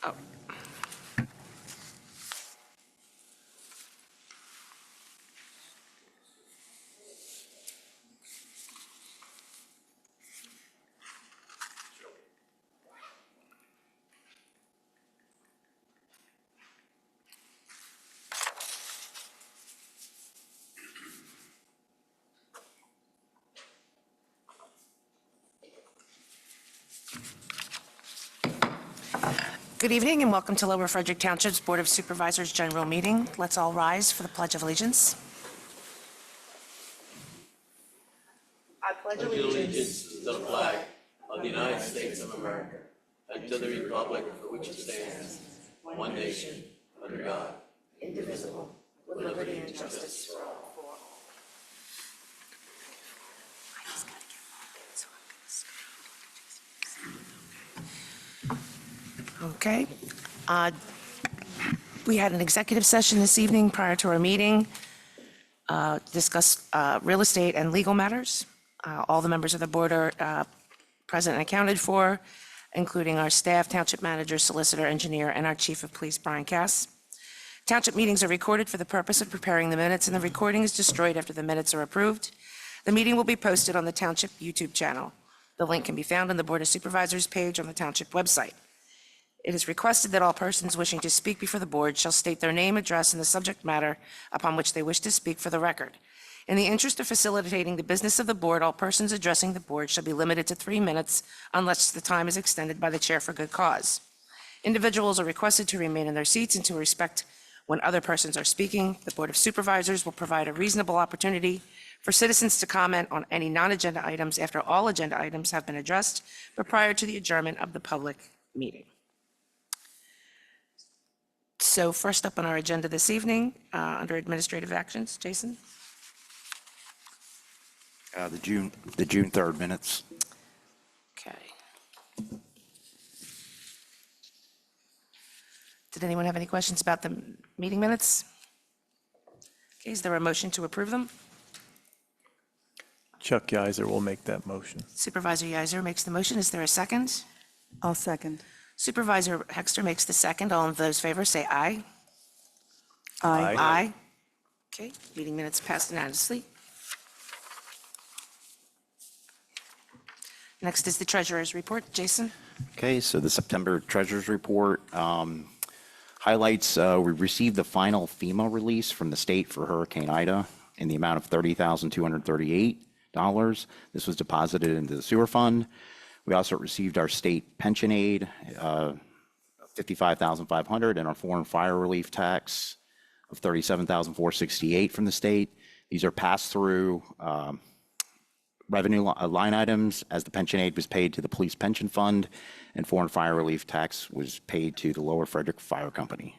Oh. Good evening and welcome to Lower Frederick Township's Board of Supervisors General Meeting. Let's all rise for the Pledge of Allegiance. I pledge allegiance to the flag of the United States of America and to the republic for which it stands, one nation, under God, indivisible, with liberty and justice for all. Okay. We had an executive session this evening prior to our meeting, discuss real estate and legal matters. All the members of the board are present and accounted for, including our staff, township manager, solicitor, engineer, and our chief of police, Brian Cass. Township meetings are recorded for the purpose of preparing the minutes, and the recording is destroyed after the minutes are approved. The meeting will be posted on the township YouTube channel. The link can be found on the Board of Supervisors page on the township website. It is requested that all persons wishing to speak before the board shall state their name, address, and the subject matter upon which they wish to speak for the record. In the interest of facilitating the business of the board, all persons addressing the board shall be limited to 3 minutes unless the time is extended by the chair for good cause. Individuals are requested to remain in their seats and to respect when other persons are speaking. The Board of Supervisors will provide a reasonable opportunity for citizens to comment on any non-agenda items after all agenda items have been addressed, but prior to the adjournment of the public meeting. So first up on our agenda this evening, under administrative actions, Jason? The June 3rd minutes. Okay. Did anyone have any questions about the meeting minutes? Okay, is there a motion to approve them? Chuck Yeiser will make that motion. Supervisor Yeiser makes the motion. Is there a second? I'll second. Supervisor Hexter makes the second. All of those favors say aye. Aye. Aye. Okay, meeting minutes passed unanimously. Next is the treasurer's report. Jason? Okay, so the September Treasurer's Report highlights we received the final FEMA release from the state for Hurricane Ida in the amount of $30,238. This was deposited into the sewer fund. We also received our state pension aid, $55,500, and our foreign fire relief tax of $37,468 from the state. These are pass-through revenue line items, as the pension aid was paid to the police pension fund, and foreign fire relief tax was paid to the Lower Frederick Fire Company.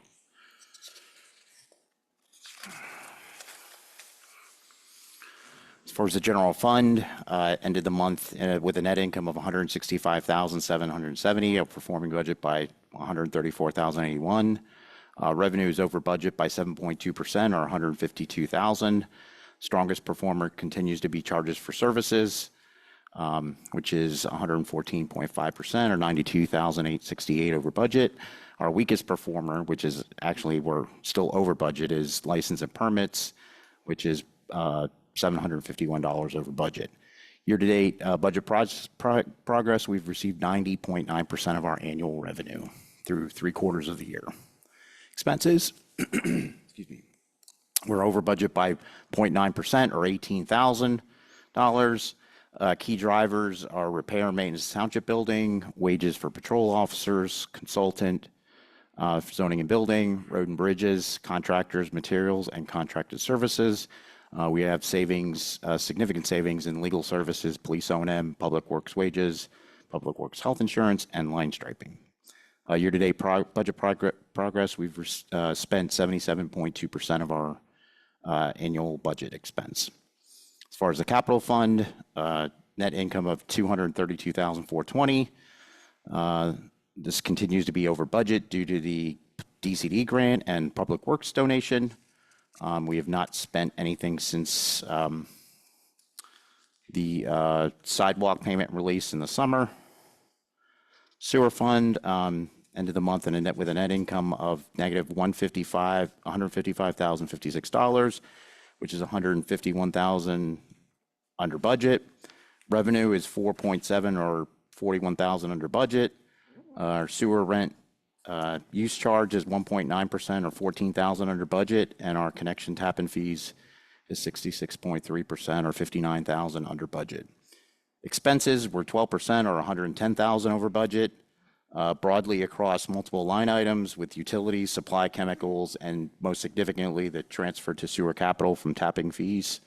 As far as the general fund, ended the month with a net income of $165,770, outperforming budget by $134,081. Revenue is over budget by 7.2%, or $152,000. Strongest performer continues to be charges for services, which is 114.5%, or $92,868 over budget. Our weakest performer, which is actually we're still over budget, is license and permits, which is $751 over budget. Year-to-date budget progress, we've received 90.9% of our annual revenue through 3 quarters of the year. Expenses, excuse me, we're over budget by 0.9%, or $18,000. Key drivers are repair and maintenance township building, wages for patrol officers, consultant, zoning and building, road and bridges, contractors, materials, and contracted services. We have savings, significant savings in legal services, police O&M, public works wages, public works health insurance, and line striping. Year-to-date budget progress, we've spent 77.2% of our annual budget expense. As far as the capital fund, net income of $232,420. This continues to be over budget due to the DCD grant and public works donation. We have not spent anything since the sidewalk payment release in the summer. Sewer fund, End of the month with a net income of negative $155,056, which is $151,000 under budget. Revenue is 4.7 or 41,000 under budget. Our sewer rent use charge is 1.9% or 14,000 under budget, and our connection tap and fees is 66.3% or 59,000 under budget. Expenses were 12% or 110,000 over budget, broadly across multiple line items with utilities, supply chemicals, and most significantly, the transfer to sewer capital from tapping fees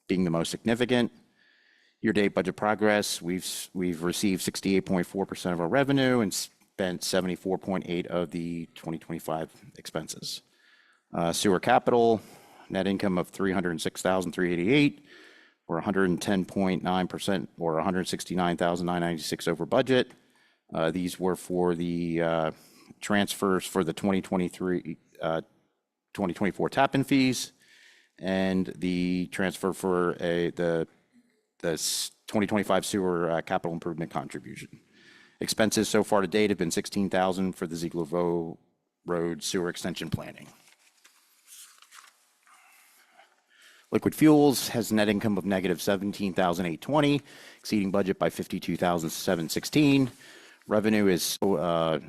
being the most significant. Year-to-date budget progress, we've received 68.4% of our revenue and spent 74.8 of the 2025 expenses. Sewer capital, net income of 306,388, or 110.9%, or 169,996 over budget. These were for the transfers for the 2024 tap-in fees, and the transfer for the 2025 sewer capital improvement contribution. Expenses so far to date have been 16,000 for the Ziegler Road sewer extension planning. Liquid Fuels has net income of negative 17,820, exceeding budget by 52,716. Revenue is over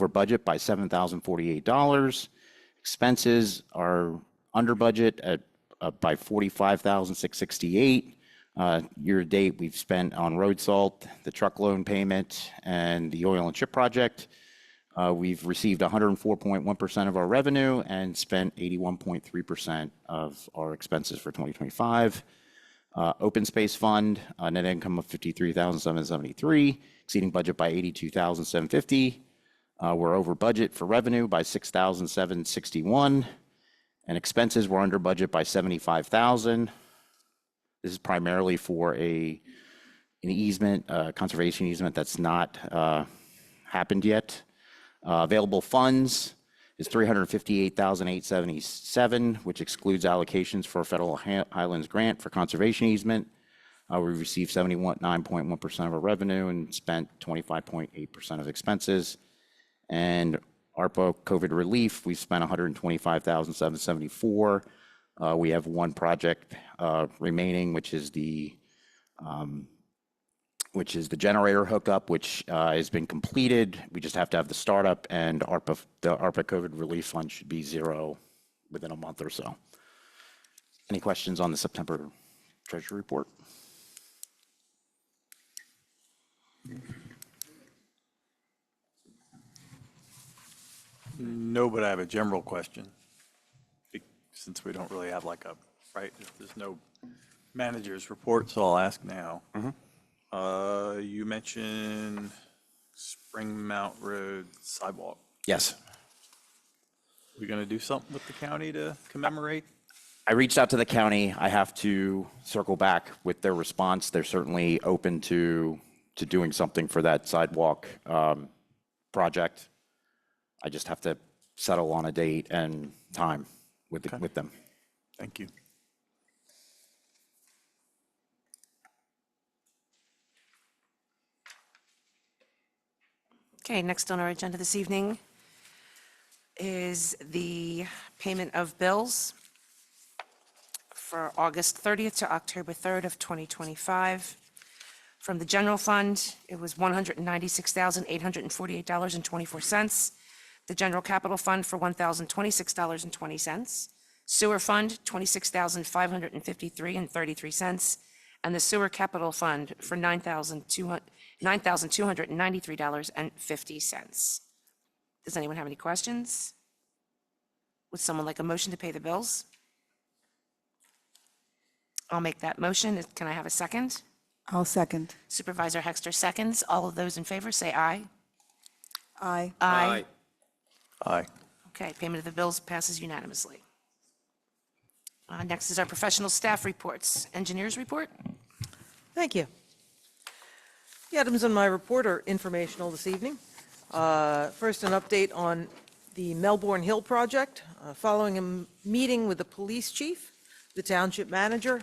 budget by $7,048. Expenses are under budget by 45,668. Year to date, we've spent on road salt, the truck loan payment, and the oil and chip project. We've received 104.1% of our revenue and spent 81.3% of our expenses for 2025. Open Space Fund, net income of 53,773, exceeding budget by 82,750. We're over budget for revenue by 6,761, and expenses were under budget by 75,000. This is primarily for an easement, conservation easement that's not happened yet. Available funds is 358,877, which excludes allocations for a Federal Highlands grant for conservation easement. We received 79.1% of our revenue and spent 25.8% of expenses. And ARPA COVID relief, we spent 125,774. We have one project remaining, which is the generator hookup, which has been completed. We just have to have the startup, and the ARPA COVID relief fund should be zero within a month or so. Any questions on the September Treasury report? No, but I have a general question. Since we don't really have right, there's no manager's report, so I'll ask now. You mentioned Spring Mount Road sidewalk. Yes. We going to do something with the county to commemorate? I reached out to the county. I have to circle back with their response. They're certainly open to doing something for that sidewalk project. I just have to settle on a date and time with them. Thank you. Okay, next on our agenda this evening is the payment of bills for August 30th to October 3rd of 2025. From the general fund, it was $196,848.24. The general capital fund for $1,026.20. Sewer fund, $26,553.33. And the sewer capital fund for $9,293.50. Does anyone have any questions? Would someone like a motion to pay the bills? I'll make that motion. Can I have a second? I'll second. Supervisor Hexter seconds. All of those in favor say aye. Aye. Aye. Aye. Okay, payment of the bills passes unanimously. Next is our professional staff reports. Engineers report? Thank you. The items in my report are informational this evening. First, an update on the Melbourne Hill project. Following a meeting with the police chief, the township manager,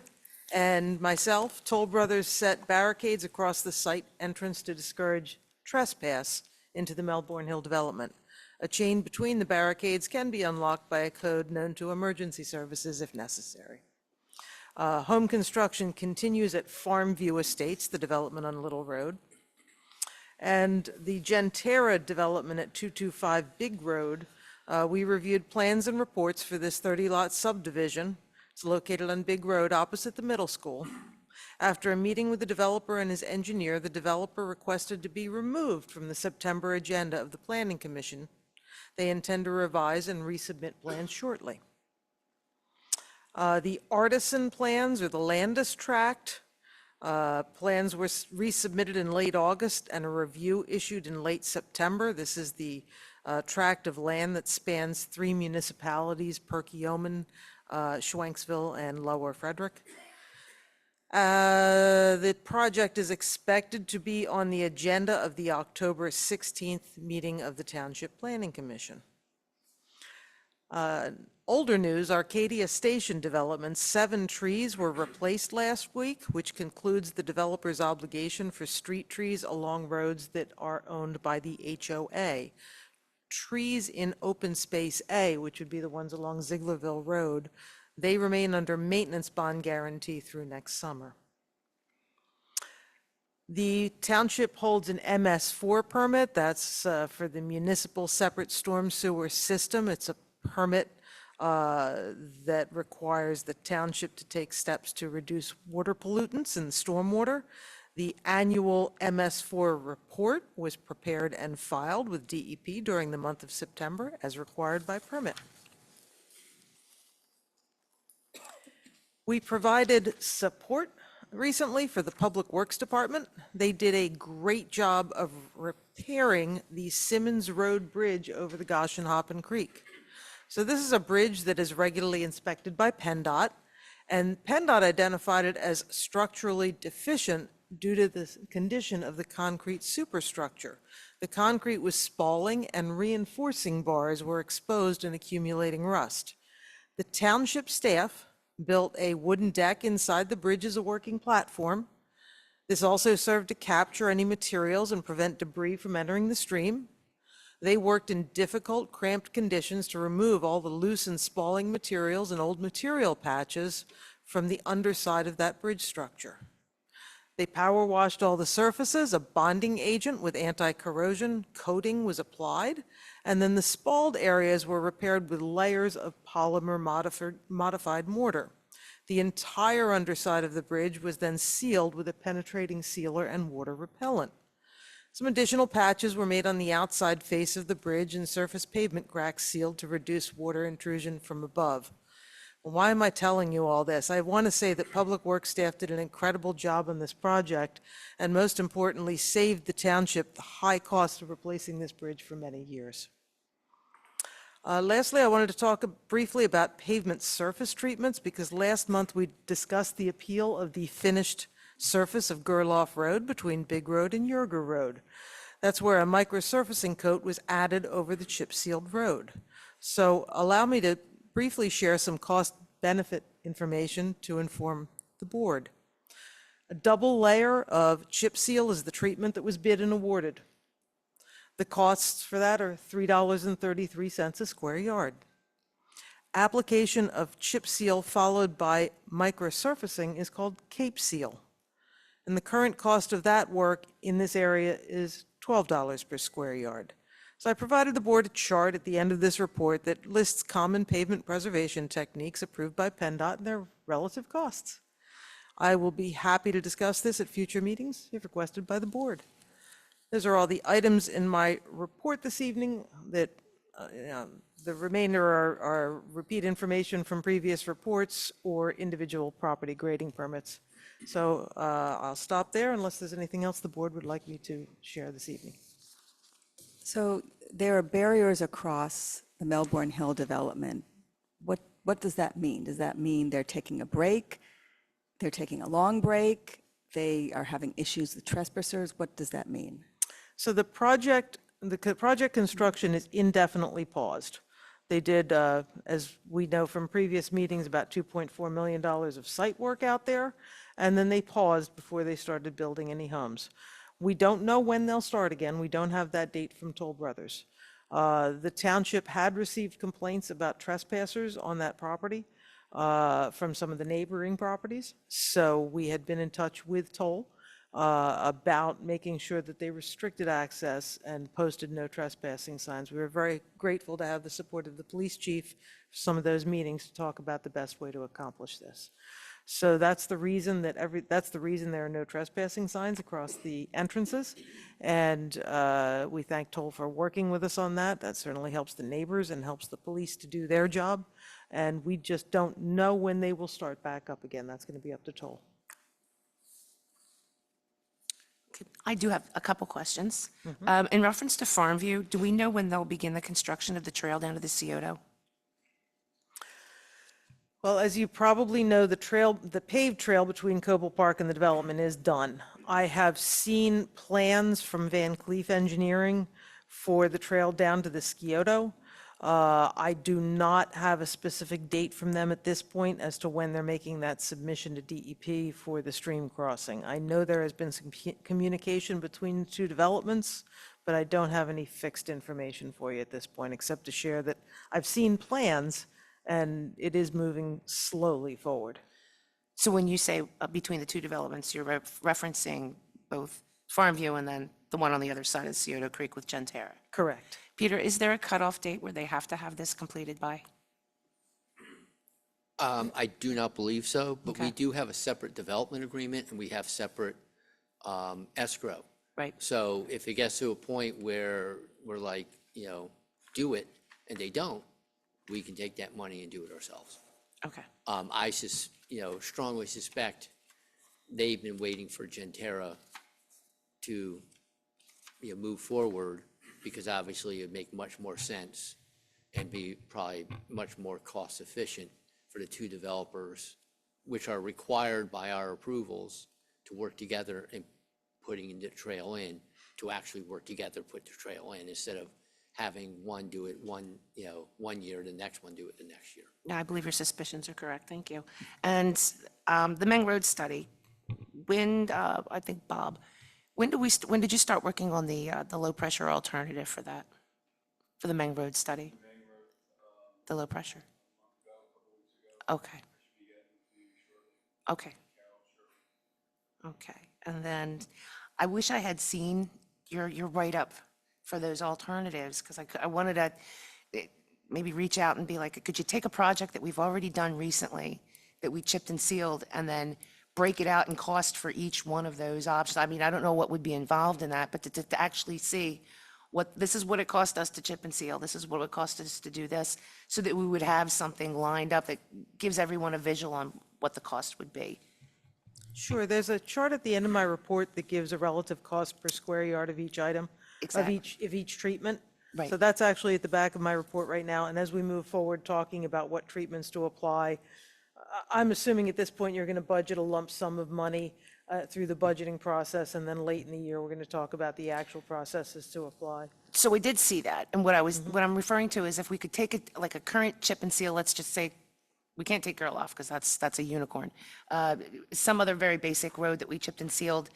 and myself, Toll Brothers set barricades across the site entrance to discourage trespass into the Melbourne Hill development. A chain between the barricades can be unlocked by a code known to emergency services if necessary. Home construction continues at Farmview Estates, the development on Little Road. And the Gentera development at 225 Big Road, we reviewed plans and reports for this 30-lot subdivision. It's located on Big Road opposite the middle school. After a meeting with the developer and his engineer, the developer requested to be removed from the September agenda of the Planning Commission. They intend to revise and resubmit plans shortly. The Artisan plans, or the Landis tract, plans were resubmitted in late August and a review issued in late September. This is the tract of land that spans 3 municipalities, Perkiomen, Schwenksville, and Lower Frederick. The project is expected to be on the agenda of the October 16th meeting of the Township Planning Commission. Older news, Arcadia Station development, 7 trees were replaced last week, which concludes the developer's obligation for street trees along roads that are owned by the HOA. Trees in Open Space A, which would be the ones along Zieglerville Road, they remain under maintenance bond guarantee through next summer. The township holds an MS4 permit. That's for the municipal separate storm sewer system. It's a permit that requires the township to take steps to reduce water pollutants and stormwater. The annual MS4 report was prepared and filed with DEP during the month of September as required by permit. We provided support recently for the Public Works Department. They did a great job of repairing the Simmons Road Bridge over the Goshenhoppen Creek. So this is a bridge that is regularly inspected by PennDOT, and PennDOT identified it as structurally deficient due to the condition of the concrete superstructure. The concrete was spalling and reinforcing bars were exposed and accumulating rust. The township staff built a wooden deck inside the bridge as a working platform. This also served to capture any materials and prevent debris from entering the stream. They worked in difficult, cramped conditions to remove all the loose and spalling materials and old material patches from the underside of that bridge structure. They power washed all the surfaces, a bonding agent with anti-corrosion coating was applied, and then the spalled areas were repaired with layers of polymer modified mortar. The entire underside of the bridge was then sealed with a penetrating sealer and water repellent. Some additional patches were made on the outside face of the bridge and surface pavement cracks sealed to reduce water intrusion from above. Well, why am I telling you all this? I want to say that Public Works staff did an incredible job on this project, and most importantly, saved the township the high cost of replacing this bridge for many years. Lastly, I wanted to talk briefly about pavement surface treatments, because last month we discussed the appeal of the finished surface of Gerloff Road between Big Road and Yerger Road. That's where a microsurfacing coat was added over the chip-sealed road. So allow me to briefly share some cost-benefit information to inform the board. A double layer of chip seal is the treatment that was bid and awarded. The costs for that are $3.33 a square yard. Application of chip seal followed by microsurfacing is called cape seal. And the current cost of that work in this area is $12 per square yard. So I provided the board a chart at the end of this report that lists common pavement preservation techniques approved by PennDOT and their relative costs. I will be happy to discuss this at future meetings if requested by the board. Those are all the items in my report this evening. That the remainder are repeat information from previous reports or individual property grading permits. So I'll stop there unless there's anything else the board would like me to share this evening. So there are barriers across the Melbourne Hill development. What does that mean? Does that mean they're taking a break? They're taking a long break? They are having issues with trespassers? What does that mean? So the project construction is indefinitely paused. They did, as we know from previous meetings, about $2.4 million of site work out there, and then they paused before they started building any homes. We don't know when they'll start again. We don't have that date from Toll Brothers. The township had received complaints about trespassers on that property from some of the neighboring properties. So we had been in touch with Toll about making sure that they restricted access and posted no trespassing signs. We were very grateful to have the support of the police chief for some of those meetings to talk about the best way to accomplish this. So that's the reason that's the reason there are no trespassing signs across the entrances. And we thank Toll for working with us on that. That certainly helps the neighbors and helps the police to do their job. And we just don't know when they will start back up again. That's going to be up to Toll. I do have a couple questions. In reference to Farmview, do we know when they'll begin the construction of the trail down to the Scioto? Well, as you probably know, the paved trail between Coble Park and the development is done. I have seen plans from Van Cleef Engineering for the trail down to the Scioto. I do not have a specific date from them at this point as to when they're making that submission to DEP for the stream crossing. I know there has been some communication between the two developments, but I don't have any fixed information for you at this point, except to share that I've seen plans and it is moving slowly forward. So when you say between the two developments, you're referencing both Farmview and then the one on the other side of Scioto Creek with Gentera? Correct. Peter, is there a cutoff date where they have to have this completed by? I do not believe so, but we Okay. do have a separate development agreement and we have separate escrow. Right. So if it gets to a point where we're like, do it, and they don't, we can take that money and do it ourselves. Okay. I strongly suspect they've been waiting for Gentera to, move forward, because obviously it'd make much more sense and be probably much more cost efficient for the two developers, which are required by our approvals to work together and putting the trail in, to actually work together, put the trail in, instead of having one do it one year, the next one do it the next year. No, I believe your suspicions are correct. Thank you. And the Meng Road study, I think Bob, when did you start working on the low pressure alternative for that, for the Meng Road study? The low pressure? Okay. Okay. Okay. And then I wish I had seen your write-up for those alternatives, because I wanted to maybe reach out and be like, could you take a project that we've already done recently, that we chipped and sealed, and then break it out in cost for each one of those options? I mean, I don't know what would be involved in that, but to actually see this is what it cost us to chip and seal, this is what it cost us to do this, so that we would have something lined up that gives everyone a visual on what the cost would be. Sure, there's a chart at the end of my report that gives a relative cost per square yard of each item, Exactly. of each treatment. Right. So that's actually at the back of my report right now, and as we move forward talking about what treatments to apply, I'm assuming at this point you're going to budget a lump sum of money through the budgeting process, and then late in the year, we're going to talk about the actual processes to apply. So we did see that, and what I'm referring to is if we could take it, like a current chip and seal, let's just say, we can't take Girl off because that's a unicorn. Some other very basic road that we chipped and sealed,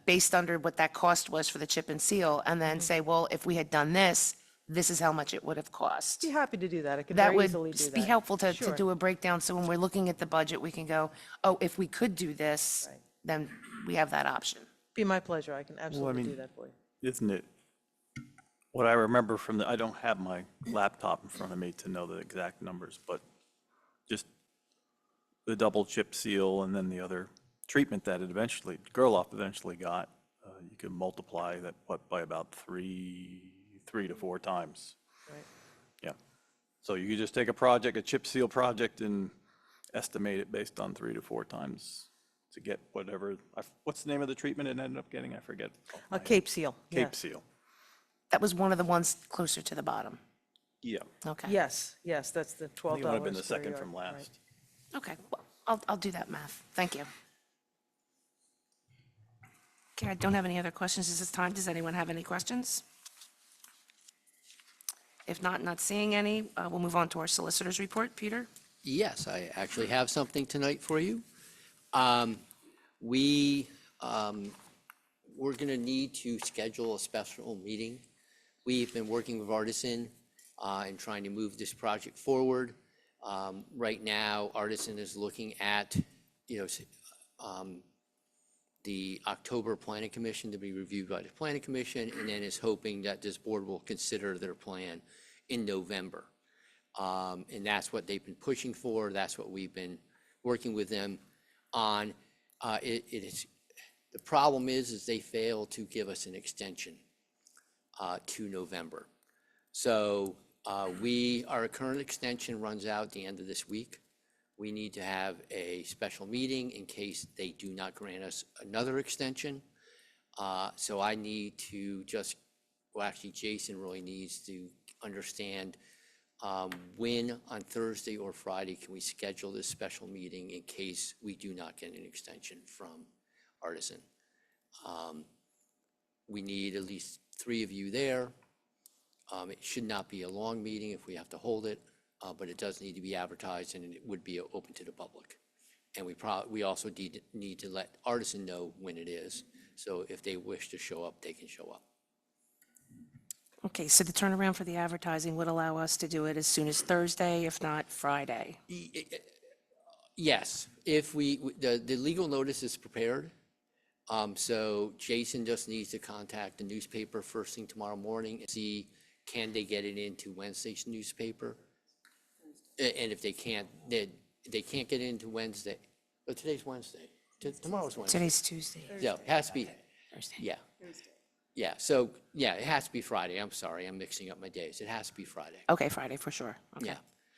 based under what that cost was for the chip and seal, and then say, well, if we had done this, this is how much it would have cost. Be happy to do that. I could That very would easily do that. be helpful to Sure. do a breakdown, so when we're looking at the budget, we can go, oh, if we could do this, Right. then we have that option. Be my pleasure. I can absolutely mean- do that for you. Isn't it, what I remember from I don't have my laptop in front of me to know the exact numbers, but just the double chip seal and then the other treatment that it eventually, Gerloff eventually got, you can multiply that, by about three to four times. Right. Yeah. So you could just take a project, a chip seal project, and estimate it based on 3 to 4 times to get whatever, what's the name of the treatment it ended up getting? I forget. A Cape Seal. yeah. Cape seal. That was one of the ones closer to the bottom. Yeah. Okay. Yes, that's the I $12 think it would have been the square second yard, from right. last. Okay, well, I'll do that math. Thank you. Okay, I don't have any other questions at this time. Does anyone have any questions? If not seeing any, we'll move on to our solicitor's report. Peter? Yes, I actually have something tonight for you. We we're going to need to schedule a special meeting. We've been working with Artisan and trying to move this project forward. Right now, Artisan is looking at, the October Planning Commission to be reviewed by the Planning Commission, and then is hoping that this board will consider their plan in November. And that's what they've been pushing for. That's what we've been working with them on. The problem is they fail to give us an extension to November. So our current extension runs out at the end of this week. We need to have a special meeting in case they do not grant us another extension. So I need to actually Jason really needs to understand when on Thursday or Friday can we schedule this special meeting in case we do not get an extension from Artisan. We need at least 3 of you there. It should not be a long meeting if we have to hold it, but it does need to be advertised and it would be open to the public. And we also need to let Artisan know when it is. So if they wish to show up, they can show up. Okay, so the turnaround for the advertising would allow us to do it as soon as Thursday, if not Friday. Yes, if the legal notice is prepared. So Jason just needs to contact the newspaper first thing tomorrow morning and see, can they get it into Wednesday's newspaper? And if they can't get it into Wednesday, but today's Wednesday. Tomorrow's Wednesday. Today's Tuesday. Yeah, it has to be, Thursday. yeah. Yeah, so, yeah, it has to be Friday. I'm sorry, I'm mixing up my days. It has to be Friday. Okay, Friday for sure. Okay. Yeah.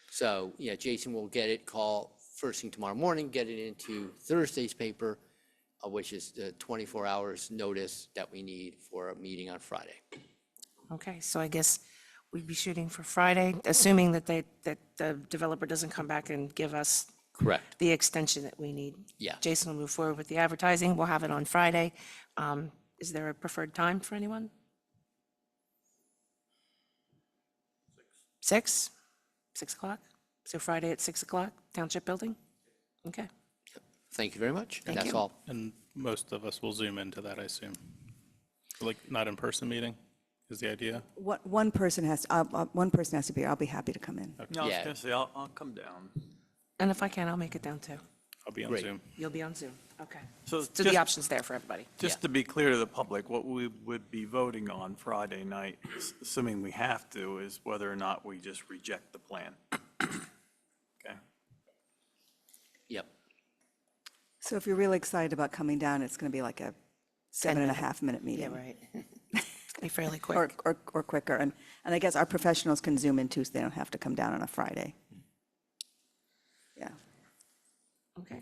So, yeah, Jason will call first thing tomorrow morning, get it into Thursday's paper, which is the 24 hours notice that we need for a meeting on Friday. Okay, so I guess we'd be shooting for Friday, assuming that the developer doesn't come back and give us Correct. the extension that we need. Yeah. Jason will move forward with the advertising. We'll have it on Friday. Is there a preferred time for anyone? 6? 6 o'clock? So Friday at 6 o'clock, Township Building? Okay. Thank you very much. And Thank that's you. all. And most of us will Zoom into that, I assume. Like, not in-person meeting is the idea? One person has to be here. I'll be happy to come in. No, I was Yeah. going to say, I'll come down. And if I can, I'll make it down too. I'll be on Great. Zoom. You'll be on Zoom. Okay. So So the just- option's there for everybody. Just to be clear to the public, what we would be voting on Friday night, assuming we have to, is whether or not we just reject the plan. Okay? Yep. So if you're really excited about coming down, it's going to be like a 7.5-minute meeting. Yeah, right. It's gonna be fairly Or, quick. or quicker. And I guess our professionals can Zoom in too, so they don't have to come down on a Friday. Yeah. Okay.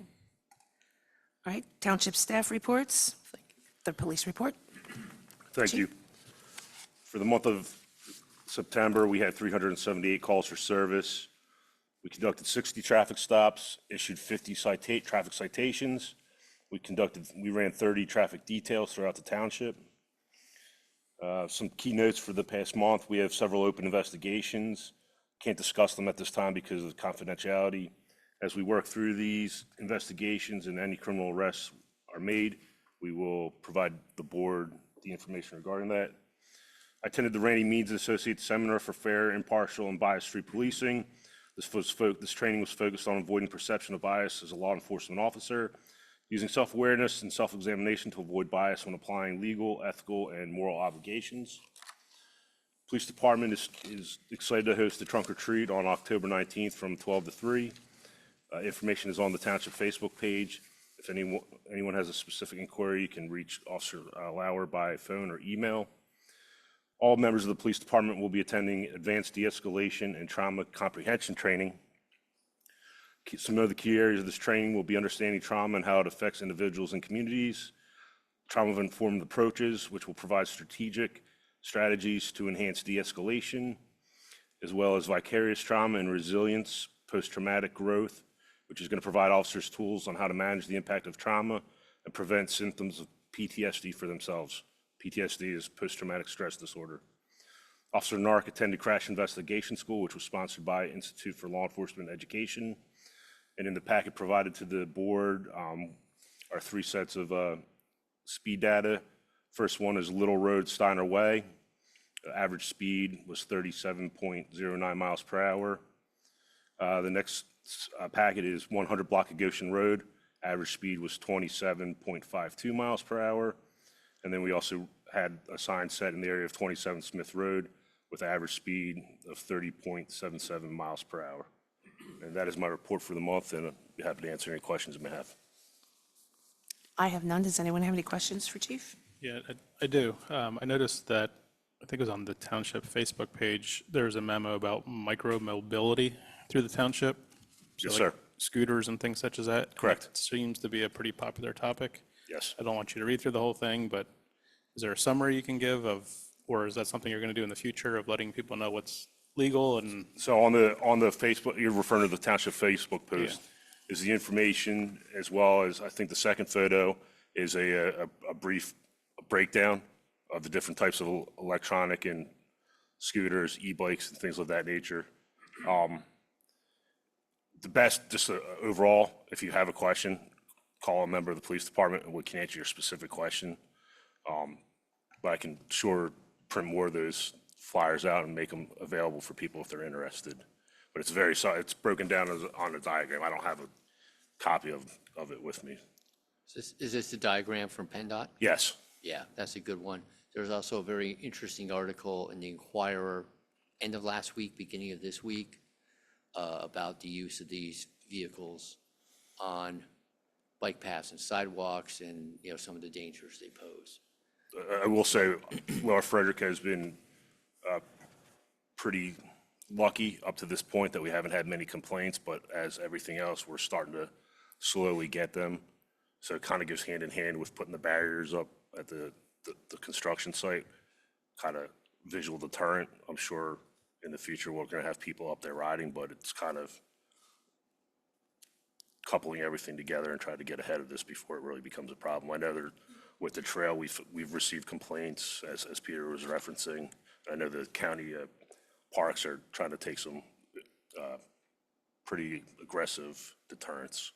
All right, Township staff reports. The police report. Thank you. For the month of September, we had 378 calls for service. We conducted 60 traffic stops, issued 50 traffic citations. We ran 30 traffic details throughout the township. Some key notes for the past month: we have several open investigations. Can't discuss them at this time because of confidentiality. As we work through these investigations and any criminal arrests are made, we will provide the board the information regarding that. I attended the Randy Meads and Associates Seminar for Fair, Impartial, and Biased Street Policing. This training was focused on avoiding perception of bias as a law enforcement officer, using self-awareness and self-examination to avoid bias when applying legal, ethical, and moral obligations. Police Department is excited to host the Trunk or Treat on October 19th from 12 to 3. Information is on the Township Facebook page. If anyone has a specific inquiry, you can reach Officer Lauer by phone or email. All members of the Police Department will be attending Advanced De-Escalation and Trauma Comprehension Training. Some of the key areas of this training will be understanding trauma and how it affects individuals and communities, trauma-informed approaches, which will provide strategic strategies to enhance de-escalation, as well as vicarious trauma and resilience, post-traumatic growth, which is going to provide officers tools on how to manage the impact of trauma and prevent symptoms of PTSD for themselves. PTSD is post-traumatic stress disorder. Officer Nark attended Crash Investigation School, which was sponsored by Institute for Law Enforcement Education. And in the packet provided to the board are 3 sets of speed data First one is Little Road, Steiner Way. Average speed was 37.09 miles per hour. The next packet is 100 block of Goshen Road. Average speed was 27.52 miles per hour. And then we also had a sign set in the area of 27 Smith Road with average speed of 30.77 miles per hour. And that is my report for the month, and I'd be happy to answer any questions you may have. I have none. Does anyone have any questions for Chief? Yeah, I do. I noticed that, I think it was on the township Facebook page, there's a memo about micro-mobility through the township. So Yes, like sir. Scooters and things such as that. Correct. It seems to be a pretty popular topic. Yes. I don't want you to read through the whole thing, but is there a summary you can give of, or is that something you're going to do in the future of letting people know what's legal and? So on the Facebook, you're referring to the township Facebook post, is the information, as well as, I think the second photo is a brief breakdown of the different types of electronic and scooters, e-bikes, and things of that nature. The best, just overall, if you have a question, call a member of the police department and we can answer your specific question. But I can sure print more of those flyers out and make them available for people if they're interested. But it's it's broken down on a diagram. I don't have a copy of it with me. Is this the diagram from PennDOT? Yes. Yeah, that's a good one. There's also a very interesting article in the Inquirer, end of last week, beginning of this week, about the use of these vehicles on bike paths and sidewalks and, some of the dangers they pose. I will say, Lower Frederick has been pretty lucky up to this point that we haven't had many complaints, but as everything else, we're starting to slowly get them. So it kind of goes hand in hand with putting the barriers up at the construction site, kind of visual deterrent. I'm sure in the future we're going to have people up there riding, but it's kind of coupling everything together and trying to get ahead of this before it really becomes a problem. I know with the trail, we've received complaints, as Peter was referencing. I know the county parks are trying to take some pretty aggressive deterrents.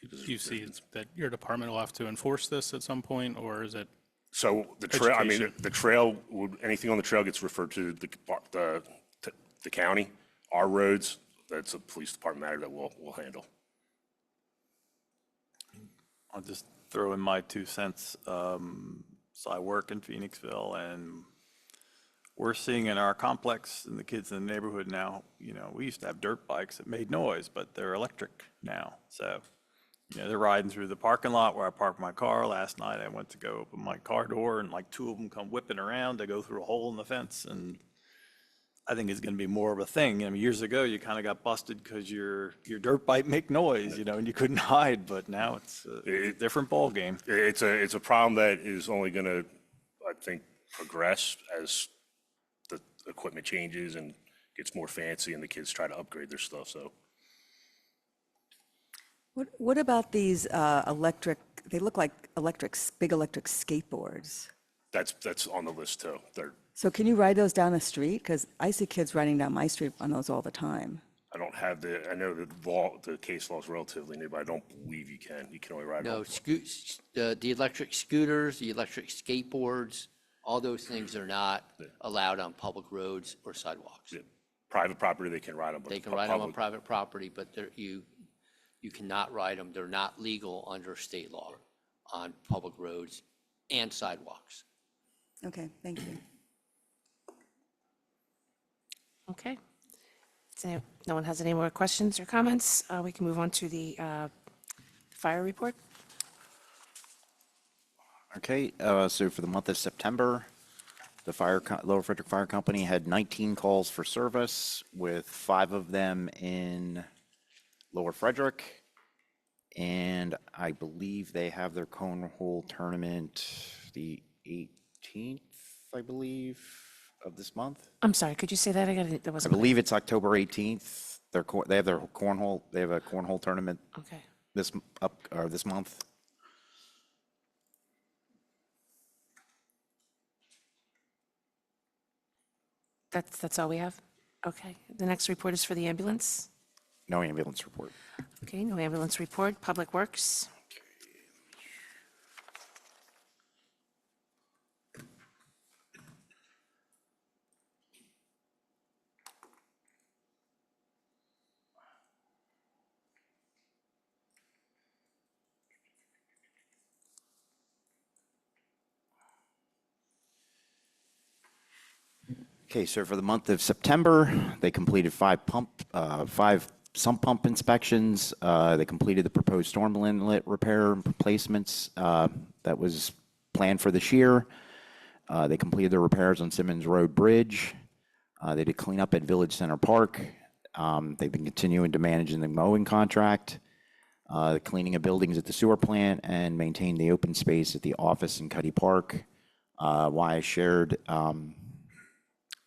Do you see that your department will have to enforce this at some point, or is it? So the trail, I mean, Education. the trail, anything on the trail gets referred to the county. Our roads, that's a police department matter that we'll handle. I'll just throw in my 2 cents. So I work in Phoenixville, and we're seeing in our complex and the kids in the neighborhood now, we used to have dirt bikes that made noise, but they're electric now. So, they're riding through the parking lot where I parked my car. Last night I went to go open my car door and like 2 of them come whipping around. They go through a hole in the fence, and I think it's going to be more of a thing. I mean, years ago, you kind of got busted because your dirt bike make noise, and you couldn't hide, but now it's a different ballgame. It's a problem that is only going to, I think, progress as the equipment changes and gets more fancy and the kids try to upgrade their stuff, so. What about these electric, they look like big electric skateboards? That's on the list too. So can you ride those down the street? Because I see kids riding down my street on those all the time. I don't have I know the case law is relatively new, but I don't believe you can. You can only ride No, on. the electric scooters, the electric skateboards, all those things are not allowed on public roads or sidewalks. Private property, they can ride on, but They can ride them on public- private property, but you cannot ride them. They're not legal under state law on public roads and sidewalks. Okay, thank you. Okay. So no one has any more questions or comments? We can move on to the fire report. Okay, so for the month of September, the Lower Frederick Fire Company had 19 calls for service, with 5 of them in Lower Frederick. And I believe they have their cornhole tournament the 18th, I believe, of this month. I'm sorry, could you say that again? That I wasn't clear. believe it's October 18th. They have a cornhole tournament Okay. this month. That's all we have? Okay. The next report is for the ambulance. No ambulance report. Okay, no ambulance report. Public Works. Okay, so for the month of September, they completed five sump pump inspections. They completed the proposed storm inlet repair and replacements that was planned for this year. They completed the repairs on Simmons Road Bridge. They did cleanup at Village Center Park. They've been continuing to manage the mowing contract, the cleaning of buildings at the sewer plant, and maintain the open space at the office in Cuddy Park. Why I shared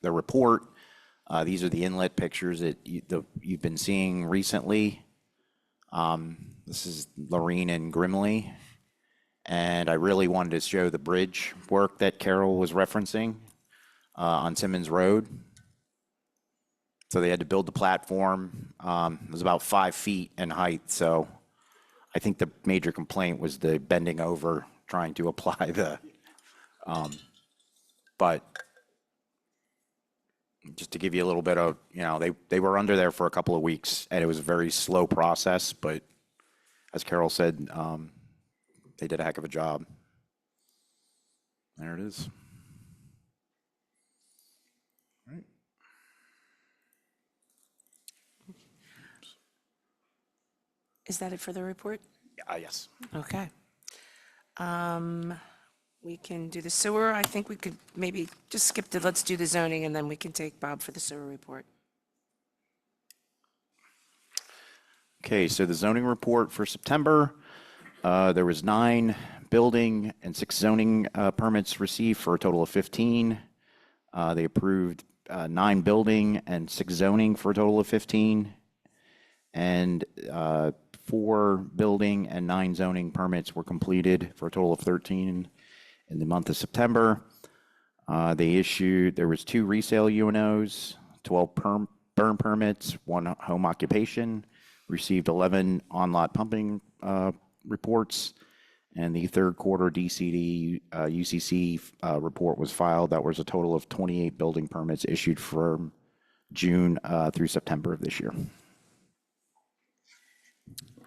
the report. These are the inlet pictures that you've been seeing recently. This is Lorene and Grimley. And I really wanted to show the bridge work that Carol was referencing on Simmons Road. So they had to build the platform. It was about 5 feet in height. So I think the major complaint was the bending over trying to apply the, but just to give you a little bit of, they were under there for a couple of weeks and it was a very slow process, but as Carol said, they did a heck of a job. There it is. All right. Is that it for the report? Yes. Okay. We can do the sewer. I think we could maybe just skip to, let's do the zoning, and then we can take Bob for the sewer report. Okay, so the zoning report for September, there was 9 building and 6 zoning permits received for a total of 15. They approved 9 building and 6 zoning for a total of 15. And 4 building and 9 zoning permits were completed for a total of 13 in the month of September. There was 2 resale UNOs, 12 burn permits, 1 home occupation, received 11 on-lot pumping reports, and the third quarter DCD UCC report was filed. That was a total of 28 building permits issued from June through September of this year.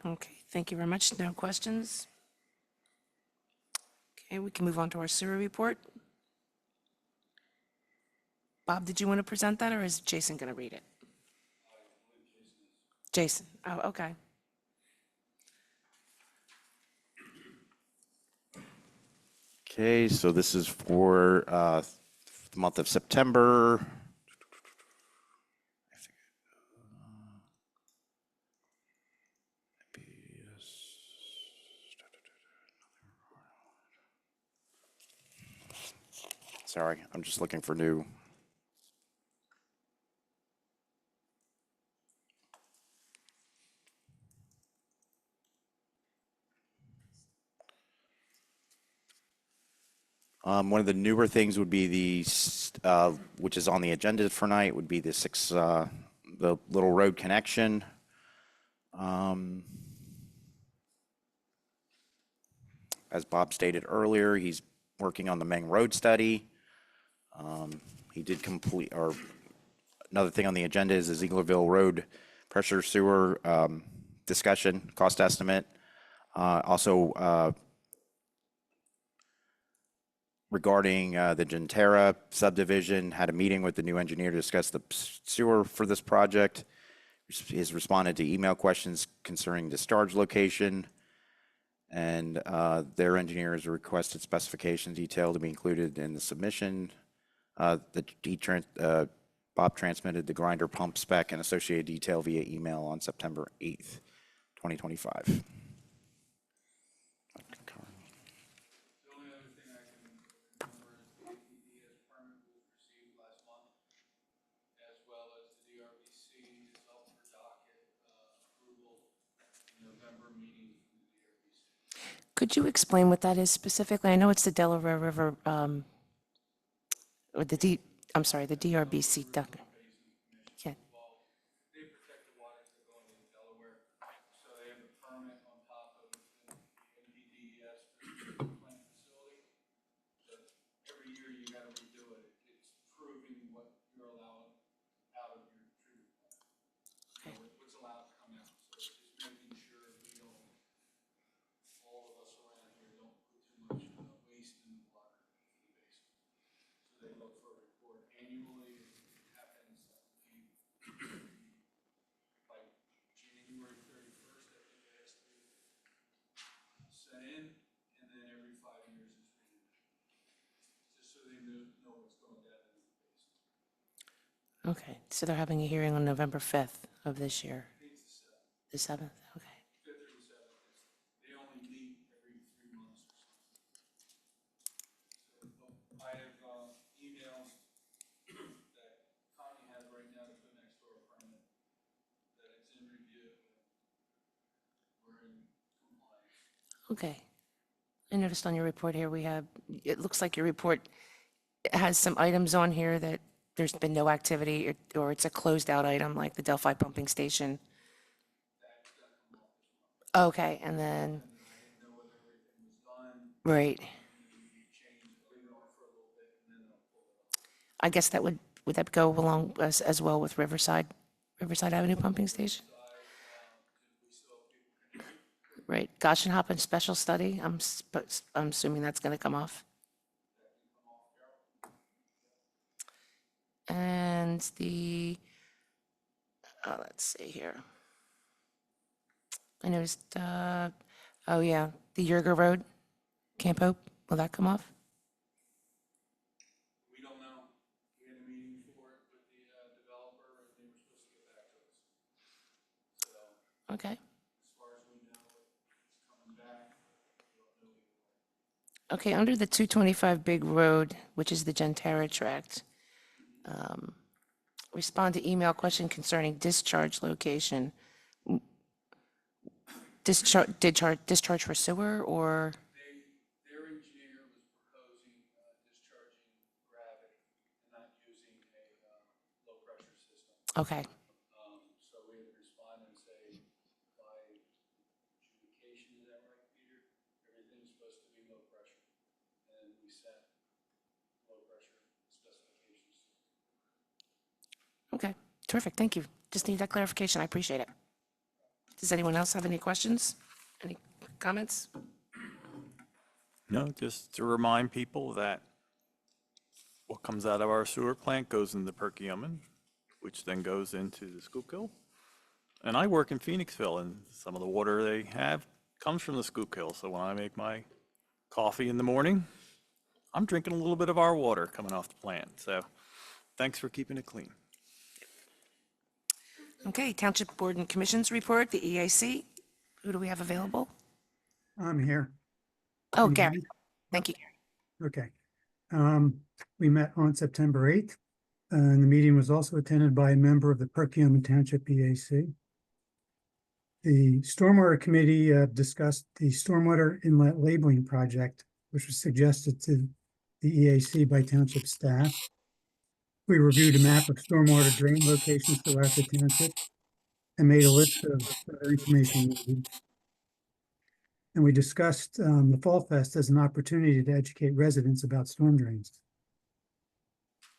Okay, thank you very much. No questions? Okay, we can move on to our sewer report. Bob, did you want to present that, or is Jason going to read it? Jason, oh, okay. Okay, so this is for the month of September. Sorry, I'm just looking for new. One of the newer things would be which is on the agenda for tonight, would be the little road connection. As Bob stated earlier, he's working on the Meng Road study. He did complete, or another thing on the agenda is the Zieglerville Road pressure sewer discussion, cost estimate. Also, regarding the Gentera subdivision, had a meeting with the new engineer to discuss the sewer for this project. He's responded to email questions concerning discharge location, and their engineers requested specification detail to be included in the submission. Bob transmitted the grinder pump spec and associated detail via email on September 8th, 2025. Could you explain what that is specifically? I know it's the Delaware River, or the DRBC duck. Yeah. They protect the waters that go into Delaware, so they have a permit on top of the NPDES for the plant facility. But every year you gotta redo it. It's proving what you're allowing out of your treatment plant. So what's allowed to come out. So it's just making sure we don't, all of us around here don't put too much waste in the water basin. So they look for a report annually. Okay, so they're having a hearing on November 5th of this year? The 7th, okay. They only meet every 3 months or something. So I have emails that Connie has right now to put next door permit, that it's in review. We're in compliance. Okay. I noticed on your report here, it looks like your report has some items on here that there's been no activity or it's a closed out item like the Delphi pumping station. Okay, and then, right. I guess would that go along as well with Riverside Avenue Pumping Station? Right, Goshen Hoppen Special Study, I'm assuming that's gonna come off. And let's see here. I noticed, oh yeah, the Yerger Road, Camp Hope, will that come off? We don't know. We had a meeting for it with the developer, and they were supposed to get back to us. So Okay. as far as we know, it's coming back. We don't know either way. Okay, under the 225 Big Road, which is the Gentera tract, respond to email question concerning discharge location. Discharge for sewer or, Their engineer was proposing discharging gravity and not using a low-pressure system. okay, So we had to respond and say, by adjudication, is that right, Peter? Everything's supposed to be low pressure. And we set low-pressure specifications. okay, terrific, thank you. Just need that clarification, I appreciate it. Does anyone else have any questions? Any comments? No, just to remind people that what comes out of our sewer plant goes into Perkiomen, which then goes into the Schuylkill. And I work in Phoenixville, and some of the water they have comes from the Schuylkill. So when I make my coffee in the morning, I'm drinking a little bit of our water coming off the plant. So thanks for keeping it clean. Okay, Township Board and Commissions report, the EAC. Who do we have available? I'm here. Oh, Can you hear Gary, me? thank you. Okay. We met on September 8th, and the meeting was also attended by a member of the Perkiomen Township EAC. The Stormwater Committee discussed the stormwater inlet labeling project, which was suggested to the EAC by township staff. We reviewed a map of stormwater drain locations throughout the township and made a list of other information needed. And we discussed the Fall Fest as an opportunity to educate residents about storm drains.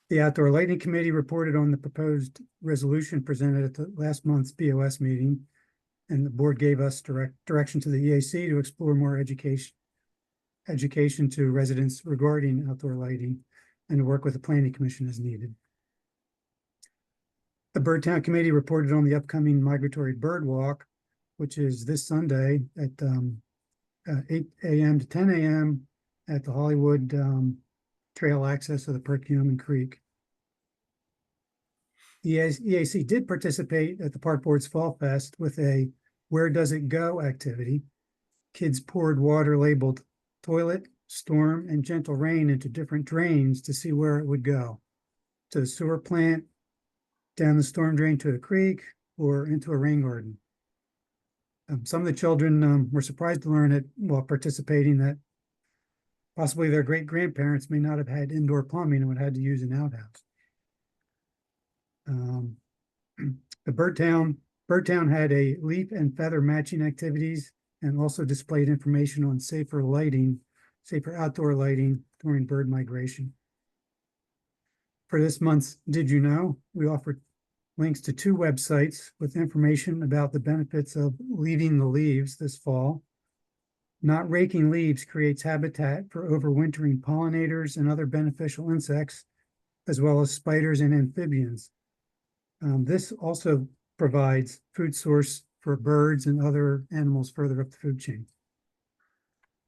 The Outdoor Lighting Committee reported on the proposed resolution presented at the last month's BOS meeting, and the board gave us direction to the EAC to explore more education to residents regarding outdoor lighting and to work with the Planning Commission as needed. The Birdtown Committee reported on the upcoming migratory bird walk, which is this Sunday at 8 a.m. to 10 a.m. at the Hollywood trail access of the Perkiomen Creek. EAC did participate at the Park Board's Fall Fest with a Where Does It Go activity. Kids poured water labeled toilet, storm, and gentle rain into different drains to see where it would go. To the sewer plant, down the storm drain to a creek, or into a rain garden. Some of the children were surprised to learn while participating that possibly their great-grandparents may not have had indoor plumbing and would have had to use an outhouse. The Birdtown had a leaf and feather matching activities and also displayed information on safer outdoor lighting during bird migration. For this month's Did You Know, we offered links to 2 websites with information about the benefits of leaving the leaves this fall. Not raking leaves creates habitat for overwintering pollinators and other beneficial insects, as well as spiders and amphibians. This also provides food source for birds and other animals further up the food chain.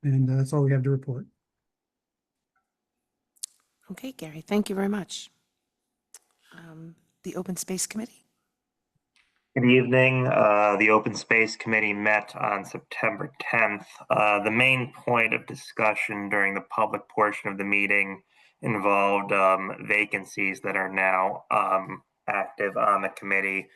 And that's all we have to report. Okay, Gary, thank you very much. the Open Space Committee. Good evening. The Open Space Committee met on September 10th. The main point of discussion during the public portion of the meeting involved vacancies that are now active on the committee.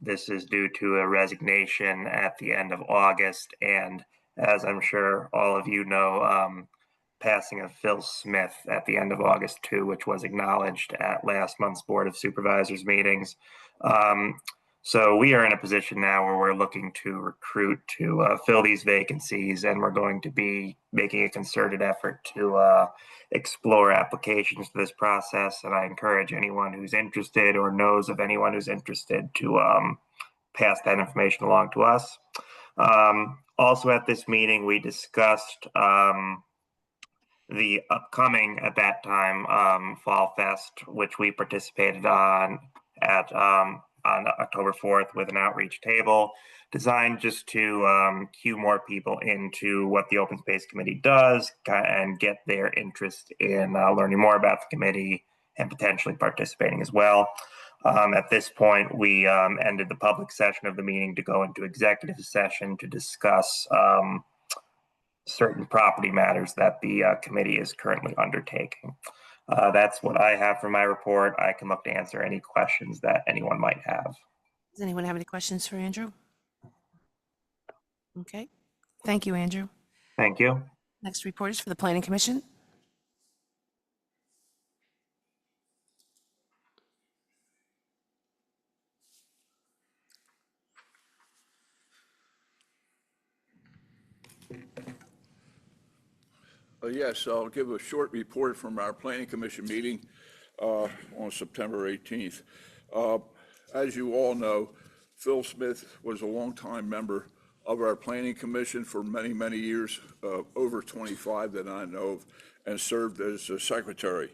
This is due to a resignation at the end of August, and as I'm sure all of you know, passing of Phil Smith at the end of August too, which was acknowledged at last month's Board of Supervisors meetings. So we are in a position now where we're looking to recruit to fill these vacancies, and we're going to be making a concerted effort to explore applications for this process. And I encourage anyone who's interested or knows of anyone who's interested to pass that information along to us. Also at this meeting, we discussed the upcoming, at that time, Fall Fest, which we participated on at on October 4th with an outreach table designed just to cue more people into what the Open Space Committee does and get their interest in learning more about the committee and potentially participating as well. At this point, we ended the public session of the meeting to go into executive session to discuss certain property matters that the committee is currently undertaking. That's what I have for my report. I can look to answer any questions that anyone might have. Does anyone have any questions for Andrew? Okay, thank you, Andrew. Thank you. Next report is for the Planning Commission. Yes, I'll give a short report from our Planning Commission meeting on September 18th. As you all know, Phil Smith was a longtime member of our Planning Commission for many, many years, over 25 that I know of, and served as a secretary.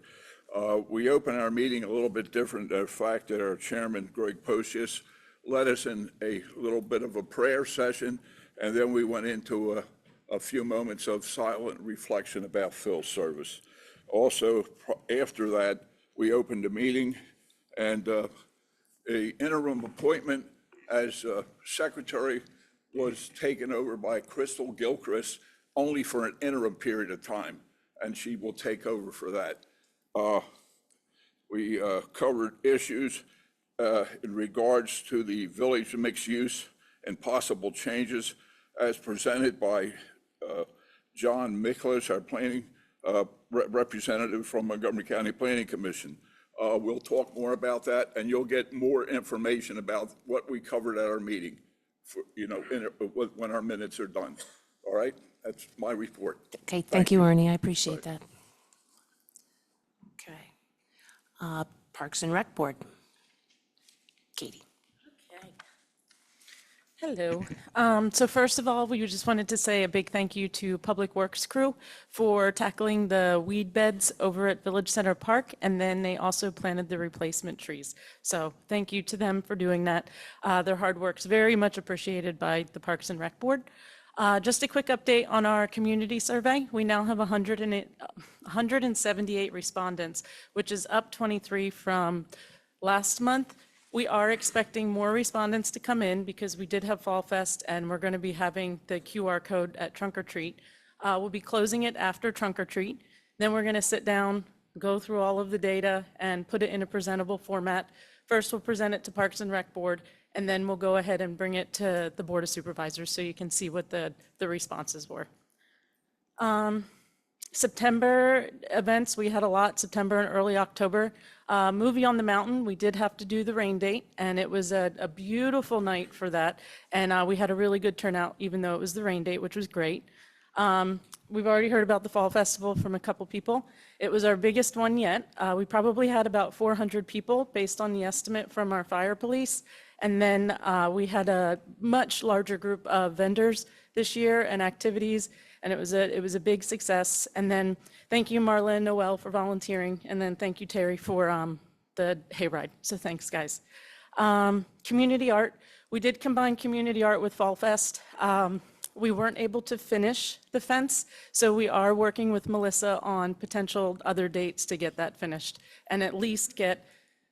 We opened our meeting a little bit different. The fact that our chairman, Greg Posius, led us in a little bit of a prayer session, and then we went into a few moments of silent reflection about Phil's service. Also, after that, we opened the meeting, and an interim appointment as secretary was taken over by Crystal Gilchrist only for an interim period of time, and she will take over for that. We covered issues in regards to the village mixed use and possible changes as presented by John Miklas, our planning representative from Montgomery County Planning Commission. We'll talk more about that, and you'll get more information about what we covered at our meeting, when our minutes are done. All right, that's my report. Okay, thank you, Ernie. I appreciate that. Okay, Parks and Rec Board. Katie. Hello. So first of all, we just wanted to say a big thank you to Public Works crew for tackling the weed beds over at Village Center Park, and then they also planted the replacement trees. So thank you to them for doing that. Their hard work's very much appreciated by the Parks and Rec Board. Just a quick update on our community survey. We now have 178 respondents, which is up 23 from last month. We are expecting more respondents to come in because we did have Fall Fest, and we're going to be having the QR code at Trunk or Treat. We'll be closing it after Trunk or Treat. Then we're going to sit down, go through all of the data, and put it in a presentable format. First, we'll present it to Parks and Rec Board, and then we'll go ahead and bring it to the Board of Supervisors so you can see what the responses were. September events, we had a lot, September and early October. Movie on the Mountain, we did have to do the rain date, and it was a beautiful night for that. And we had a really good turnout, even though it was the rain date, which was great. We've already heard about the Fall Festival from a couple people. It was our biggest one yet. We probably had about 400 people based on the estimate from our fire police. And then we had a much larger group of vendors this year and activities, and it was a big success. And then thank you, Marla and Noel, for volunteering, and then thank you, Terry, for the hayride. So thanks, guys. Community art, we did combine community art with Fall Fest. We weren't able to finish the fence, so we are working with Melissa on potential other dates to get that finished and at least get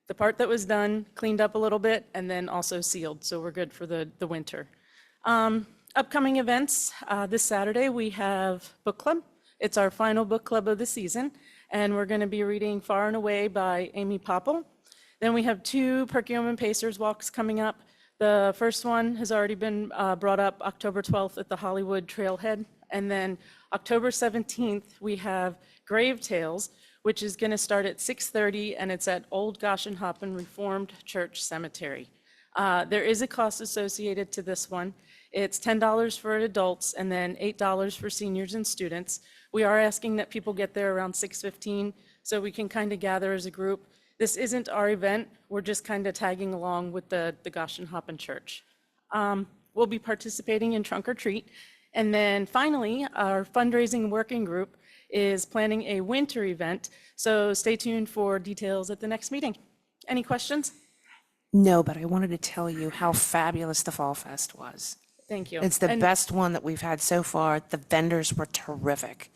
the part that was done, cleaned up a little bit, and then also sealed, so we're good for the winter. Upcoming events, this Saturday, we have book club. It's our final book club of the season, and we're going to be reading Far and Away by Amy Popple. Then we have 2 Perkiomen Pacers walks coming up. The first one has already been brought up October 12th at the Hollywood Trailhead. And then October 17th, we have Grave Tales, which is going to start at 6:30, and it's at Old Goshenhoppen Reformed Church Cemetery. There is a cost associated to this one. It's $10 for adults and then $8 for seniors and students. We are asking that people get there around 6:15 so we can kind of gather as a group. This isn't our event. We're just kind of tagging along with the Goshenhoppen Church. We'll be participating in Trunk or Treat. And then finally, our fundraising working group is planning a winter event. So stay tuned for details at the next meeting. Any questions? No, but I wanted to tell you how fabulous the Fall Fest was. Thank you. It's the And- best one that we've had so far. The vendors were terrific.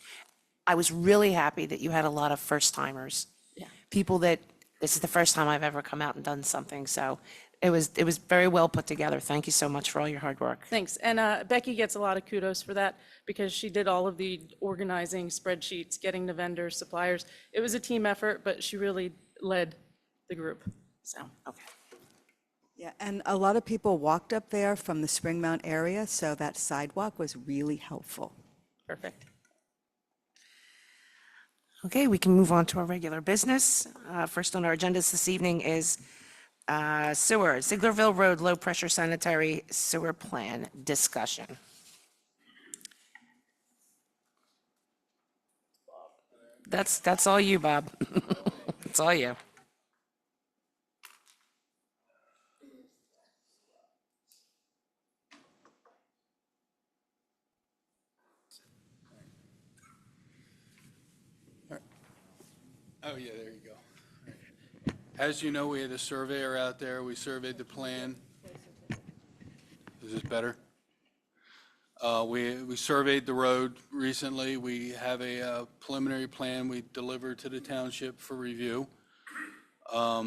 I was really happy that you had a lot of first timers. Yeah. People that, this is the first time I've ever come out and done something, so it was very well put together. Thank you so much for all your hard work. Thanks. And Becky gets a lot of kudos for that because she did all of the organizing spreadsheets, getting the vendors, suppliers. It was a team effort, but she really led the group. So, Okay. Yeah, and a lot of people walked up there from the Springmount area, so that sidewalk was really helpful. perfect. Okay, we can move on to our regular business. First on our agendas this evening is sewer, Zieglerville Road Low Pressure Sanitary Sewer Plan discussion. That's all you, Bob. It's all you. Oh, yeah, there you go. As you know, we had a surveyor out there. We surveyed the plan. Is this better? We surveyed the road recently. We have a preliminary plan we delivered to the township for review. A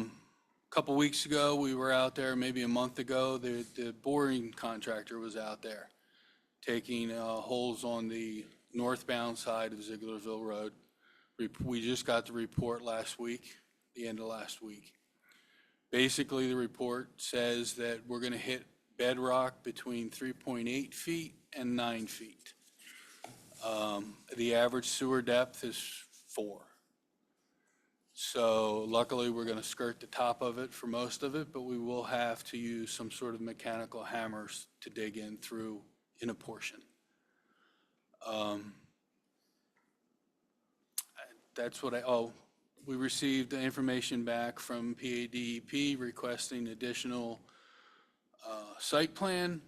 couple weeks ago, we were out there, maybe a month ago, the boring contractor was out there taking holes on the northbound side of Zieglerville Road. We just got the report last week, the end of last week. Basically, the report says that we're going to hit bedrock between 3.8 feet and 9 feet. The average sewer depth is 4. So luckily, we're going to skirt the top of it for most of it, but we will have to use some sort of mechanical hammers to dig in through in a portion. That's what we received the information back from PADEP requesting additional site plan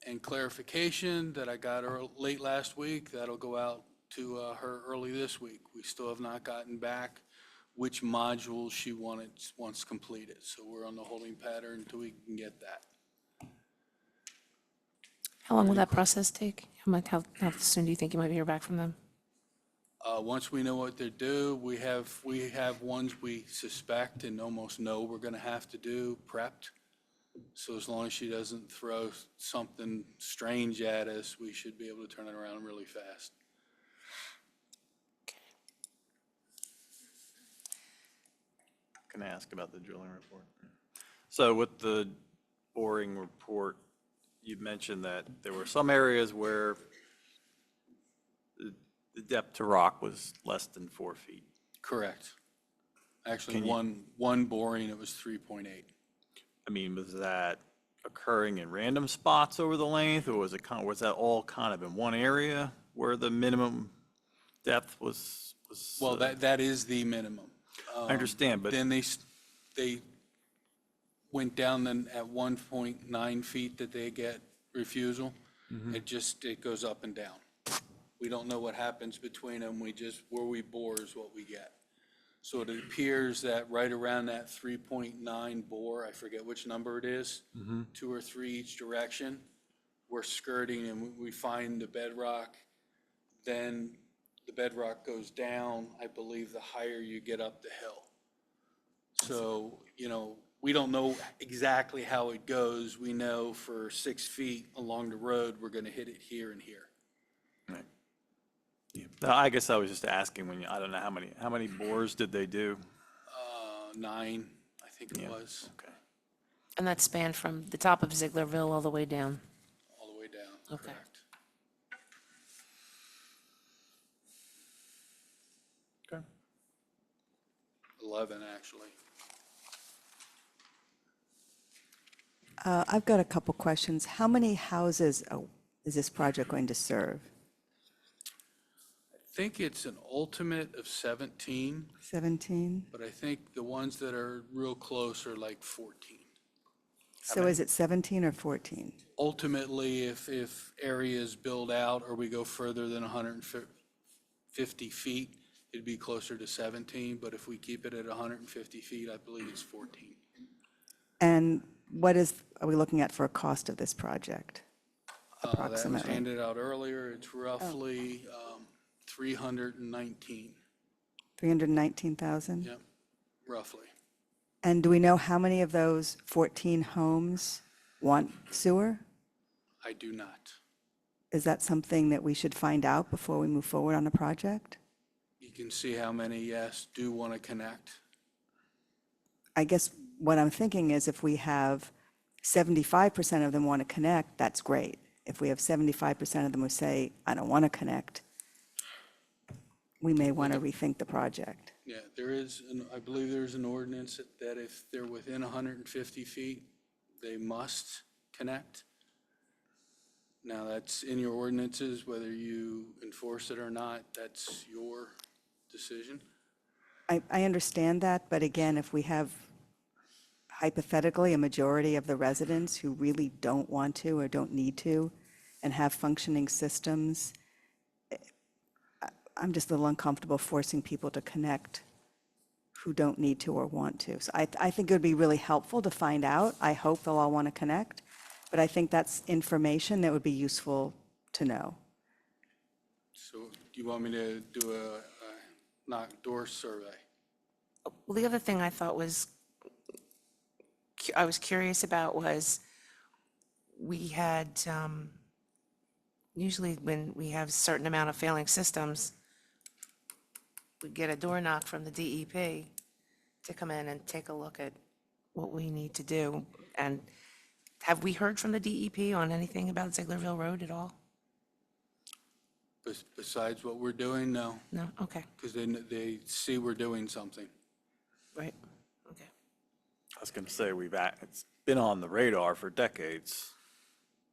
and clarification that I got late last week. That'll go out to her early this week. We still have not gotten back which modules she wants completed. So we're on the holding pattern until we can get that. How long will that process take? How soon do you think you might hear back from them? Once we know what they're due, we have ones we suspect and almost know we're going to have to do prepped. So as long as she doesn't throw something strange at us, we should be able to turn it around really fast. Can I ask about the drilling report? So with the boring report, you mentioned that there were some areas where the depth to rock was less than 4 feet. Correct. Actually, Can you- one boring, it was 3.8. I mean, was that occurring in random spots over the length, or was that all kind of in one area where the minimum depth was? Well, that is the minimum. I understand, but Then they went down then at 1.9 feet that they get refusal. It goes up and down. We don't know what happens between them. Where we bore is what we get. So it appears that right around that 3.9 bore, I forget which number it is, 2 or 3 each direction, we're skirting and we find the bedrock. Then the bedrock goes down, I believe, the higher you get up the hill. So, we don't know exactly how it goes. We know for 6 feet along the road, we're going to hit it here and here. Right. Yeah. No, I guess I was just asking I don't know how many bores did they do? 9, I think it Yeah, was, okay. And that spanned from the top of Zieglerville all the way down. all the way down. Okay. Correct. 11, actually. I've got a couple questions. How many houses is this project going to serve? I think it's an ultimate of 17, 17? but I think the ones that are real close are like 14. So is it 17 or 14? Ultimately, if areas build out or we go further than 150 feet, it'd be closer to 17, but if we keep it at 150 feet, I believe it's 14. And are we looking at for a cost of this project? That was Approximately. handed out earlier. It's roughly 319. 319,000? Yep, roughly. And do we know how many of those 14 homes want sewer? I do not. Is that something that we should find out before we move forward on a project? You can see how many, yes, do want to connect. I guess what I'm thinking is if we have 75% of them want to connect, that's great. If we have 75% of them who say, I don't want to connect, we may want to rethink the project. Yeah, I believe there's an ordinance that if they're within 150 feet, they must connect. Now, that's in your ordinances, whether you enforce it or not, that's your decision. I understand that, but again, if we have hypothetically a majority of the residents who really don't want to or don't need to and have functioning systems, I'm just a little uncomfortable forcing people to connect who don't need to or want to. So I think it would be really helpful to find out. I hope they'll all want to connect, but I think that's information that would be useful to know. So do you want me to do a knock door survey? Well, the other thing I thought I was curious about was we had, usually when we have a certain amount of failing systems, we get a door knock from the DEP to come in and take a look at what we need to do. And have we heard from the DEP on anything about Zieglerville Road at all? Besides what we're doing, no, No? Okay, because they see we're doing something. right, okay. I was going to say, it's been on the radar for decades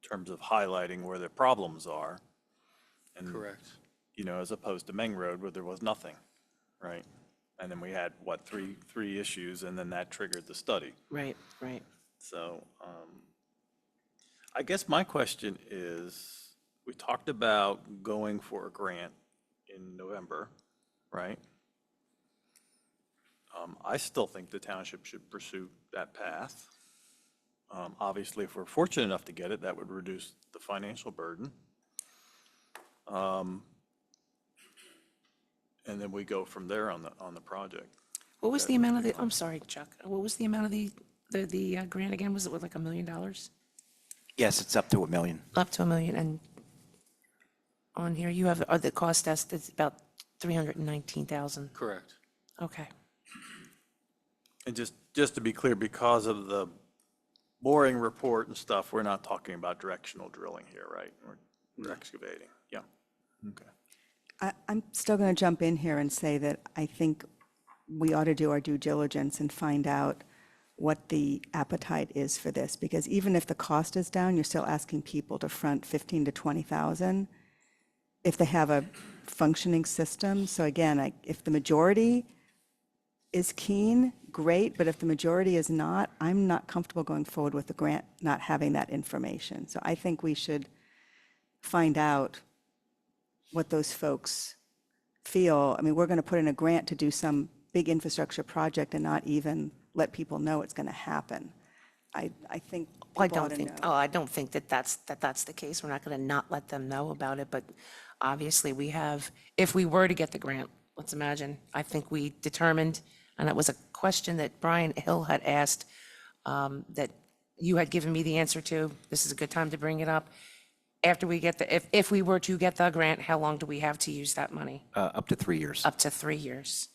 in terms of highlighting where the problems are. And, Correct. as opposed to Meng Road where there was nothing, right? And then we had, three issues, and then that triggered the study. Right, right. So I guess my question is, we talked about going for a grant in November, right? I still think the township should pursue that path. Obviously, if we're fortunate enough to get it, that would reduce the financial burden. And then we go from there on the project. What was the amount of I'm sorry, Chuck, what was the amount of the grant again? Was it like $1 million? Yes, it's up to $1 million. Up to $1 million, and on here you have, the cost estimate about 319,000. Correct. Okay, And just to be clear, because of the boring report and stuff, we're not talking about directional drilling here, right? We're excavating, yeah. Okay. I'm still going to jump in here and say that I think we ought to do our due diligence and find out what the appetite is for this, because even if the cost is down, you're still asking people to front 15 to 20,000 if they have a functioning system. So again, if the majority is keen, great, but if the majority is not, I'm not comfortable going forward with the grant not having that information. So I think we should find out what those folks feel. I mean, we're going to put in a grant to do some big infrastructure project and not even let people know it's going to happen. I think people ought to know. I don't think that's the case. We're not going to not let them know about it, but obviously we have, if we were to get the grant, let's imagine, I think we determined And it was a question that Brian Hill had asked that you had given me the answer to. This is a good time to bring it up. After we get if we were to get the grant, how long do we have to use that money? Up to 3 years. Up to 3 years.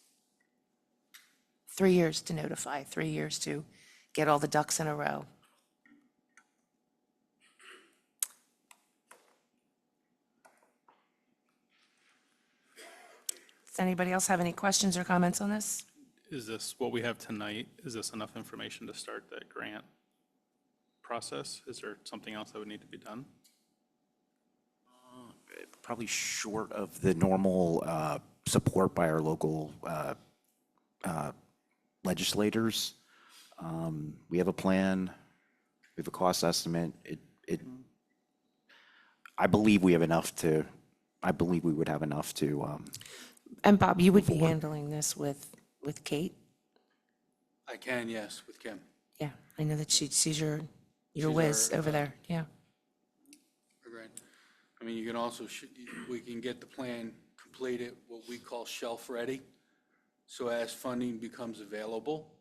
3 years to notify, 3 years to get all the ducks in a row. Does anybody else have any questions or comments on this? Is this what we have tonight? Is this enough information to start that grant process? Is there something else that would need to be done? Probably short of the normal support by our local legislators. We have a plan. We have a cost estimate. I believe we have enough to, I believe we would have enough to, And Bob, you would be handling this with Kate? I can, yes, with Kim. Yeah, I know that she's your She's whiz our, over there, yeah. Right. I mean, you can also, we can get the plan completed, what we call shelf-ready. So as funding becomes available,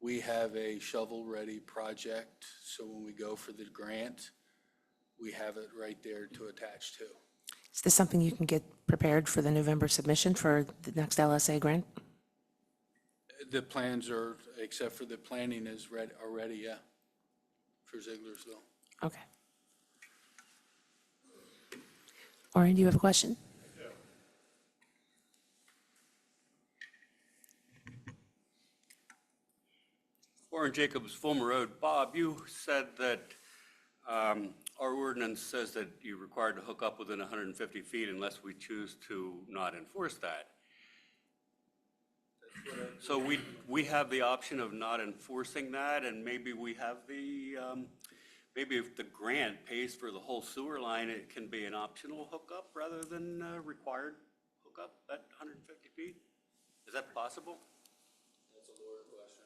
we have a shovel-ready project. So when we go for the grant, we have it right there to attach to. Is this something you can get prepared for the November submission for the next LSA grant? The plans are, except for the planning is already, yeah, for Zieglersville. Okay. Orin, do you have a question? Warren Jacobs, Fulmer Road. Bob, you said that our ordinance says that you're required to hook up within 150 feet unless we choose to not enforce that. So we have the option of not enforcing that, and maybe we have the, maybe if the grant pays for the whole sewer line, it can be an optional hookup rather than required hookup at 150 feet? Is that possible? That's a lower question.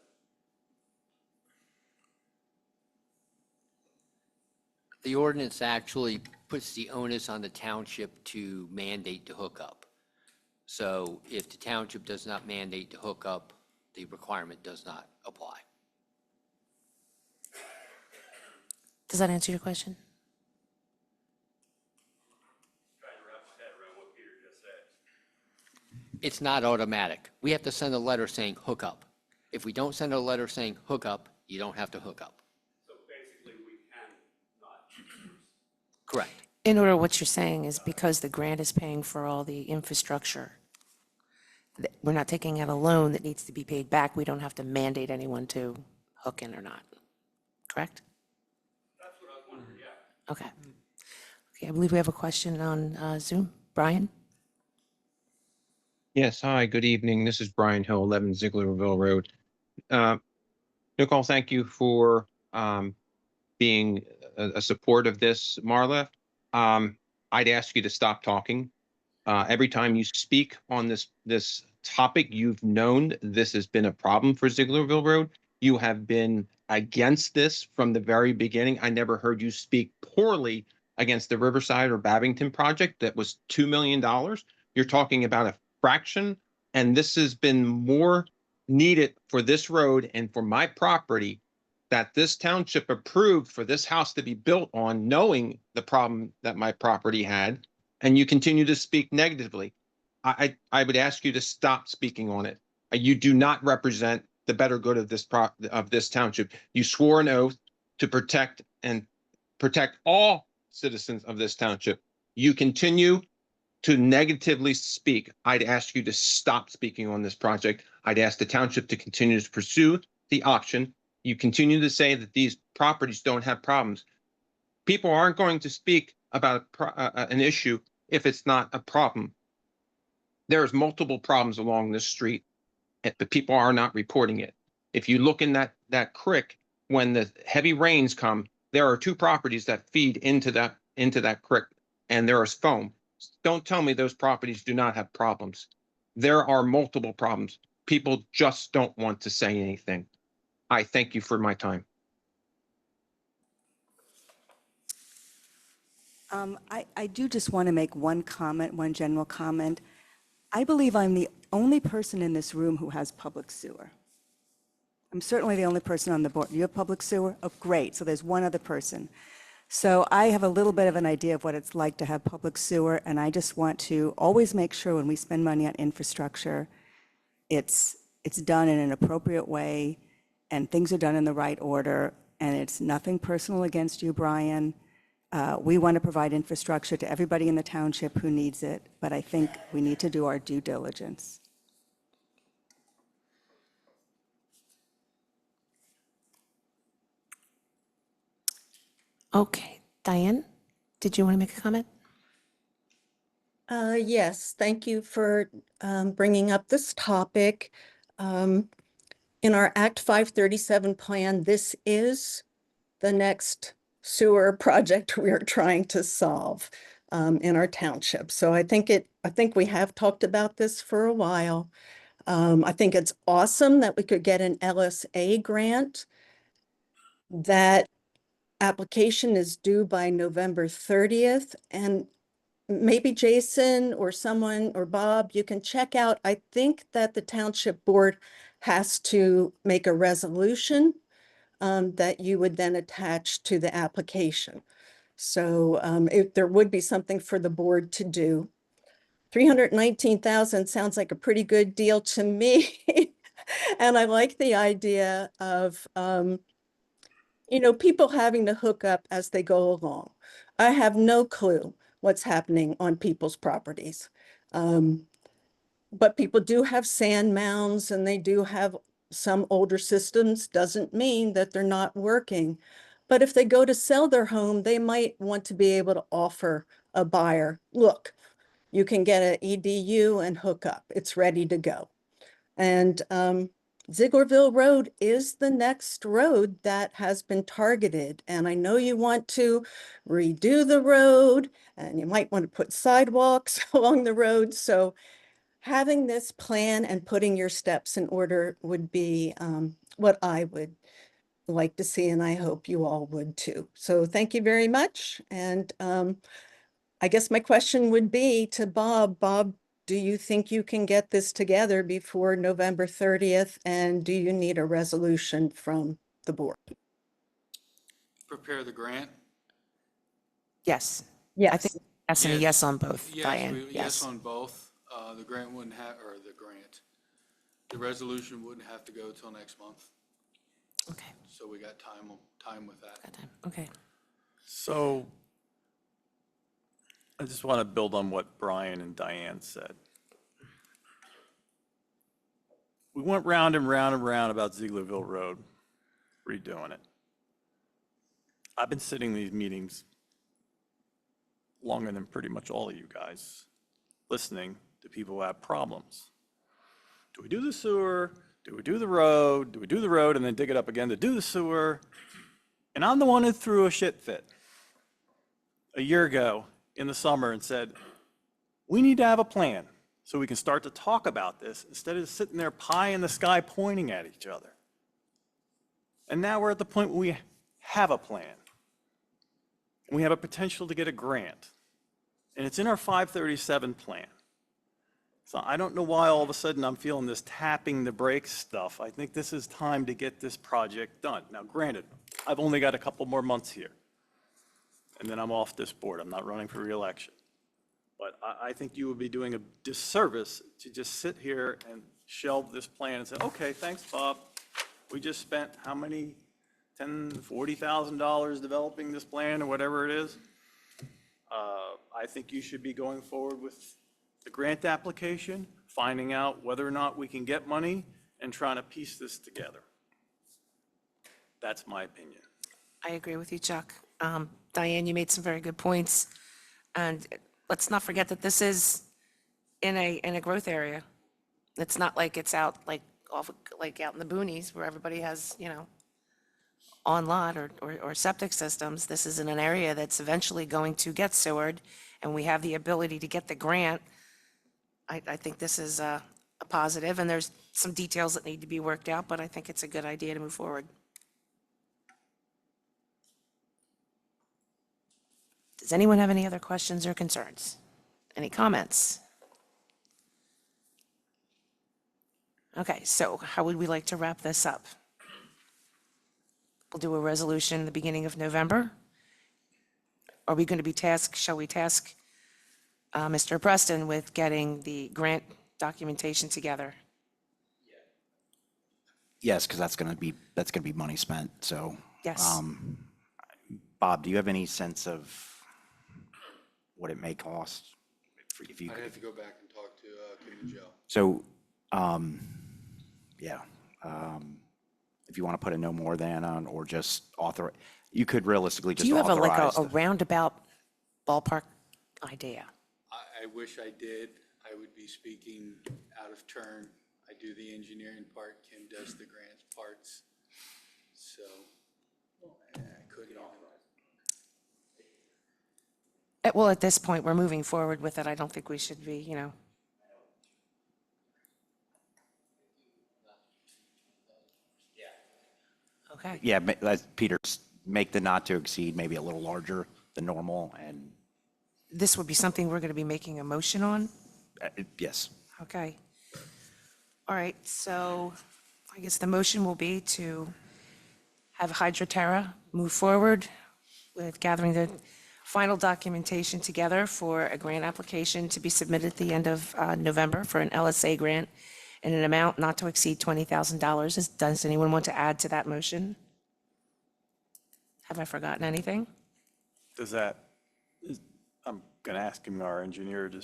The ordinance actually puts the onus on the township to mandate to hook up. So if the township does not mandate to hook up, the requirement does not apply. Does that answer your question? Trying to wrap my head around what Peter just said. It's not automatic. We have to send a letter saying hook up. If we don't send a letter saying hook up, you don't have to hook up. So basically, we can not. Correct. In order, what you're saying is because the grant is paying for all the infrastructure, we're not taking out a loan that needs to be paid back. We don't have to mandate anyone to hook in or not. Correct? That's what I was wondering, yeah. Okay. Okay, I believe we have a question on Zoom. Brian? Yes, hi, good evening. This is Brian Hill, 11 Zieglerville Road. Nicole, thank you for being a support of this. Marla, I'd ask you to stop talking. Every time you speak on this topic, you've known this has been a problem for Zieglerville Road. You have been against this from the very beginning. I never heard you speak poorly against the Riverside or Babington project that was $2 million. You're talking about a fraction, and this has been more needed for this road and for my property that this township approved for this house to be built on, knowing the problem that my property had, and you continue to speak negatively. I would ask you to stop speaking on it. You do not represent the better good of this township. You swore an oath to protect all citizens of this township. You continue to negatively speak. I'd ask you to stop speaking on this project. I'd ask the township to continue to pursue the option. You continue to say that these properties don't have problems. People aren't going to speak about an issue if it's not a problem. There's multiple problems along this street, but people are not reporting it. If you look in that creek, when the heavy rains come, there are 2 properties that feed into that creek, and there is foam. Don't tell me those properties do not have problems. There are multiple problems. People just don't want to say anything. I thank you for my time. I do just want to make one comment, one general comment. I believe I'm the only person in this room who has public sewer. I'm certainly the only person on the board. You have public sewer? Oh, great. So there's one other person. So I have a little bit of an idea of what it's like to have public sewer, and I just want to always make sure when we spend money on infrastructure, it's done in an appropriate way, and things are done in the right order, and it's nothing personal against you, Brian. We want to provide infrastructure to everybody in the township who needs it, but I think we need to do our due diligence. Okay, Diane, did you want to make a comment? Yes, thank you for bringing up this topic. In our Act 537 plan, this is the next sewer project we are trying to solve in our township. So I think we have talked about this for a while. I think it's awesome that we could get an LSA grant. That application is due by November 30th, and maybe Jason or someone or Bob, you can check out. I think that the township board has to make a resolution that you would then attach to the application. So if there would be something for the board to do. 319,000 sounds like a pretty good deal to me. And I like the idea of, people having to hook up as they go along. I have no clue what's happening on people's properties. But people do have sand mounds and they do have some older systems. Doesn't mean that they're not working. But if they go to sell their home, they might want to be able to offer a buyer, look, you can get an EDU and hook up. It's ready to go. And Zieglerville Road is the next road that has been targeted. And I know you want to redo the road and you might want to put sidewalks along the road. So having this plan and putting your steps in order would be what I would like to see, and I hope you all would too. So thank you very much. And I guess my question would be to Bob. Bob, do you think you can get this together before November 30th? And do you need a resolution from the board? Prepare the grant? Yes. Yes. I think yes and a yes on both, Yes, Diane. yes Yes. on both. The grant wouldn't have, or the resolution wouldn't have to go till next month. Okay. So we got time with that. Got time. Okay. So I just want to build on what Brian and Diane said. We went round and round and round about Zieglerville Road, redoing it. I've been sitting in these meetings longer than pretty much all of you guys, listening to people who have problems. Do we do the sewer? Do we do the road? Do we do the road and then dig it up again to do the sewer? And I'm the one who threw a shit fit a year ago in the summer and said, we need to have a plan so we can start to talk about this instead of sitting there pie in the sky pointing at each other. And now we're at the point where we have a plan. We have a potential to get a grant. And it's in our 537 plan. So I don't know why all of a sudden I'm feeling this tapping the brakes stuff. I think this is time to get this project done. Now, granted, I've only got a couple more months here. And then I'm off this board. I'm not running for reelection. But I think you would be doing a disservice to just sit here and shelve this plan and say, okay, thanks, Bob. We just spent how many, $40,000 developing this plan or whatever it is. I think you should be going forward with the grant application, finding out whether or not we can get money and trying to piece this together. That's my opinion. I agree with you, Chuck. Diane, you made some very good points. And let's not forget that this is in a growth area. It's not like it's out like out in the boonies where everybody has, on lot or septic systems. This is in an area that's eventually going to get sewered, and we have the ability to get the grant. I think this is a positive, and there's some details that need to be worked out, but I think it's a good idea to move forward. Does anyone have any other questions or concerns? Any comments? Okay, so how would we like to wrap this up? We'll do a resolution the beginning of November. Are we going to be shall we task Mr. Preston with getting the grant documentation together? Yes, because that's going to be money spent, so. Yes. Bob, do you have any sense of what it may cost? If you I'd could- have to go back and talk to Kim and Joe. So, yeah, if you want to put a no more than on, or just you could realistically Do just you have authorize. a roundabout ballpark idea? I wish I did. I would be speaking out of turn. I do the engineering part, Kim does the grant parts. So I couldn't even. Well, at this point, we're moving forward with it. I don't think we should be, Okay. Yeah, Peter, make the not to exceed maybe a little larger than normal, and This would be something we're going to be making a motion on? yes. Okay. All right, so I guess the motion will be to have HydroTerra move forward with gathering the final documentation together for a grant application to be submitted at the end of November for an LSA grant in an amount not to exceed $20,000. Does anyone want to add to that motion? Have I forgotten anything? I'm going to ask him, our engineer, do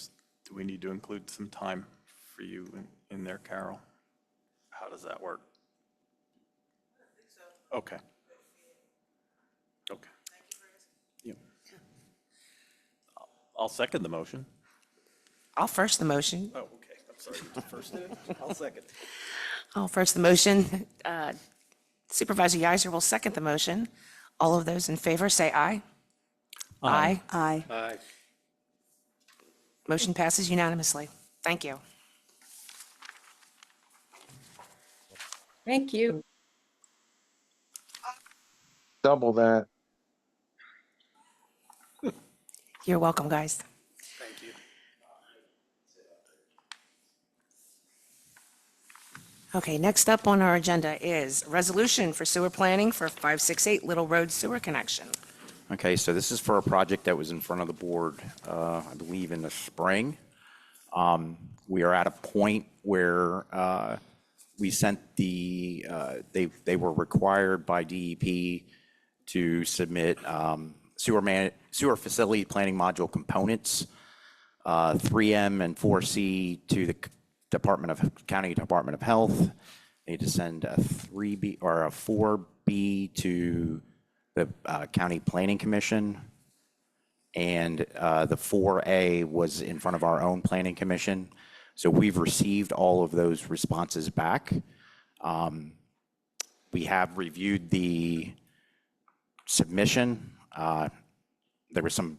we need to include some time for you in there, Carol? How does that work? Okay. Okay. Yeah. I'll second the motion. I'll first the motion. Oh, okay. I'm sorry. First, I'll second. I'll first the motion. Supervisor Yiser will second the motion. All of those in favor, say aye. Aye. Aye. Aye. Motion passes unanimously. Thank you. Thank you. Double that. You're welcome, guys. Thank you. Okay, next up on our agenda is resolution for sewer planning for 568 Little Road Sewer Connection. Okay, so this is for a project that was in front of the board, I believe in the spring. We are at a point where we sent they were required by DEP to submit sewer facility planning module components, 3M and 4C to the County Department of Health. They need to send a 3B or a 4B to the County Planning Commission, and the 4A was in front of our own Planning Commission. So we've received all of those responses back. We have reviewed the submission. There was some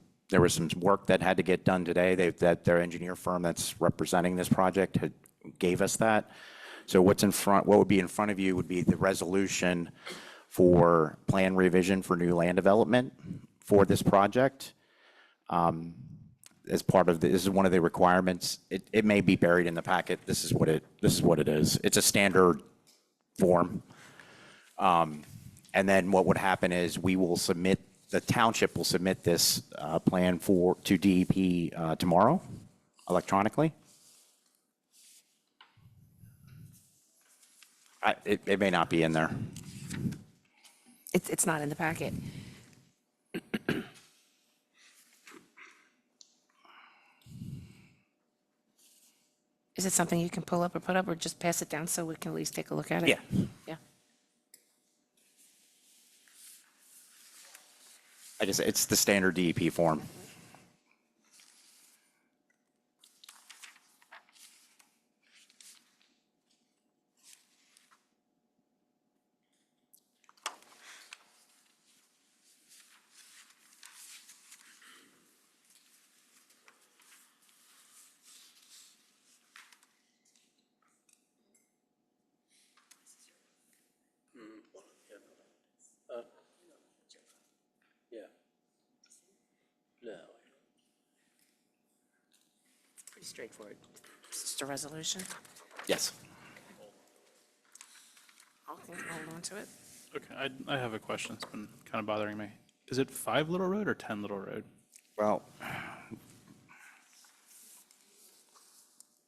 work that had to get done today. That their engineer firm that's representing this project gave us that. So what would be in front of you would be the resolution for plan revision for new land development for this project. As part of this is one of the requirements. It may be buried in the packet. This is what it is. It's a standard form. And then what would happen is the township will submit this plan to DEP tomorrow electronically. It may not be in there. It's not in the packet. Is it something you can pull up or put up, or just pass it down so we can at least take a look at it? Yeah. Yeah. It's the standard DEP form. Yeah. No. Pretty straightforward. It's just a resolution. Yes. I'll hold on to it. Okay, I have a question. It's been kind of bothering me. Is it 5 Little Road or 10 Little Road? Well,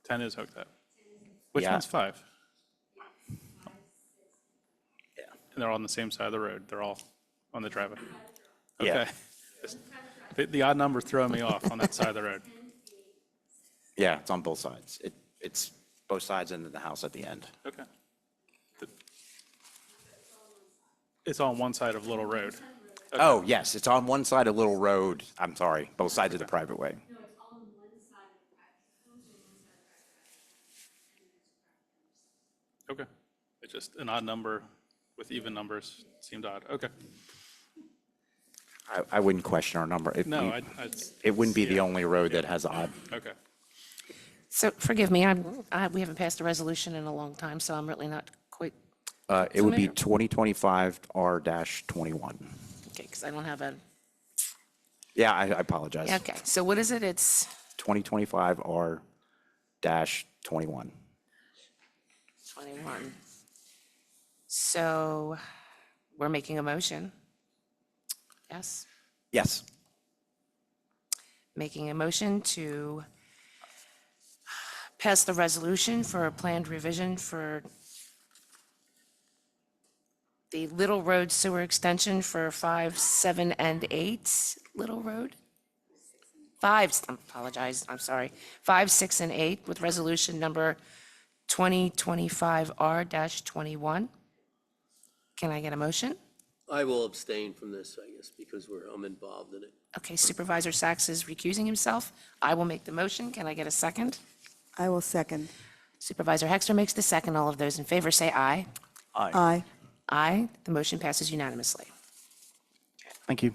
10 is hooked up. Which Yeah. one's 5? Yeah. And they're all on the same side of the road. They're all on the driveway. Yeah. Okay. The odd number's throwing me off on that side of the road. Yeah, it's on both sides. It's both sides and the house at the end. Okay. It's on one side of Little Road. Okay. Oh, yes, it's on one side of Little Road. I'm sorry, both sides of the private way. Okay. It's just an odd number with even numbers seemed odd. Okay. I wouldn't question our number. No, It wouldn't be the yeah. only road that has odd. Okay. So forgive me, we haven't passed a resolution in a long time, so I'm really not quite, It would be Familiar. 2025 R-21. okay, because I don't have a, Yeah, I apologize. okay, so what is it? It's 2025 R-21. 21. So we're making a motion. Yes? Yes. Making a motion to pass the resolution for a planned revision for the Little Road sewer extension for 5, 7, and 8 Little Road? 5, I apologize, I'm sorry. 5, 6, and 8 with resolution number 2025R-21. Can I get a motion? I will abstain from this, I guess, because I'm involved in it. Okay, Supervisor Sachs is recusing himself. I will make the motion. Can I get a second? I will second. Supervisor Hexter makes the second. All of those in favor say aye. Aye. Aye. The motion passes unanimously. Thank you.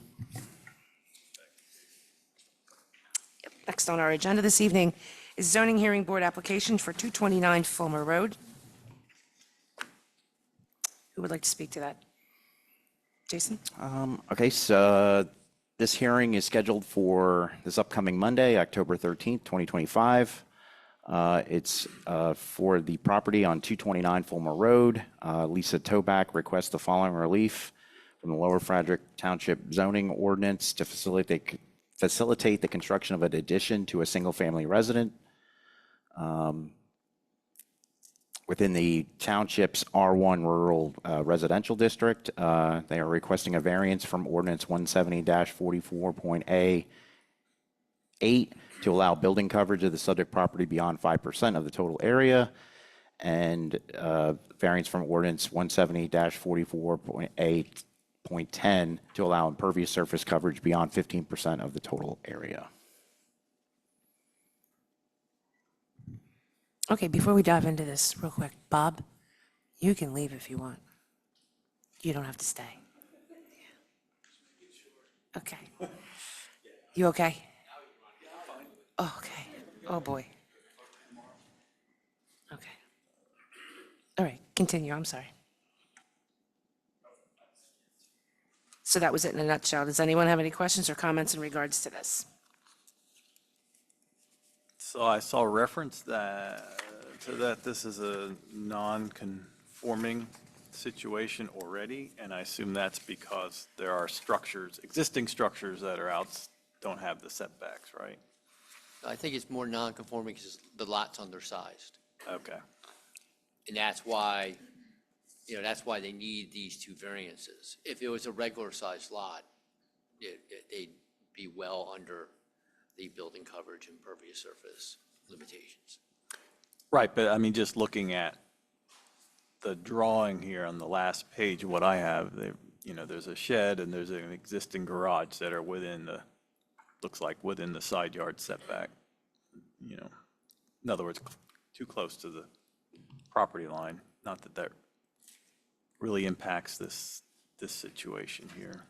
Next on our agenda this evening is zoning hearing board application for 229 Fulmer Road. Who would like to speak to that? Jason? Okay, so this hearing is scheduled for this upcoming Monday, October 13th, 2025. It's for the property on 229 Fulmer Road. Lisa Toback requests the following relief from the Lower Frederick Township zoning ordinance to facilitate the construction of an addition to a single-family resident within the township's R1 rural residential district. They are requesting a variance from ordinance 170-44.A8 to allow building coverage of the subject property beyond 5% of the total area, and variance from ordinance 170-44.8.10 to allow impervious surface coverage beyond 15% of the total area. Okay, before we dive into this real quick, Bob, you can leave if you want. You don't have to stay. Okay. You okay? Oh, okay. Oh, boy. Okay. All right, continue. I'm sorry. So that was it in a nutshell. Does anyone have any questions or comments in regards to this? So I saw reference to that this is a non-conforming situation already, and I assume that's because there are existing structures that are out, don't have the setbacks, right? I think it's more non-conforming because the lot's undersized. Okay. And that's why, that's why they need these two variances. If it was a regular sized lot, they'd be well under the building coverage and impervious surface limitations. Right, but I mean, just looking at the drawing here on the last page, what I have, there's a shed and there's an existing garage that are looks like within the side yard setback. In other words, too close to the property line. Not that really impacts this situation here.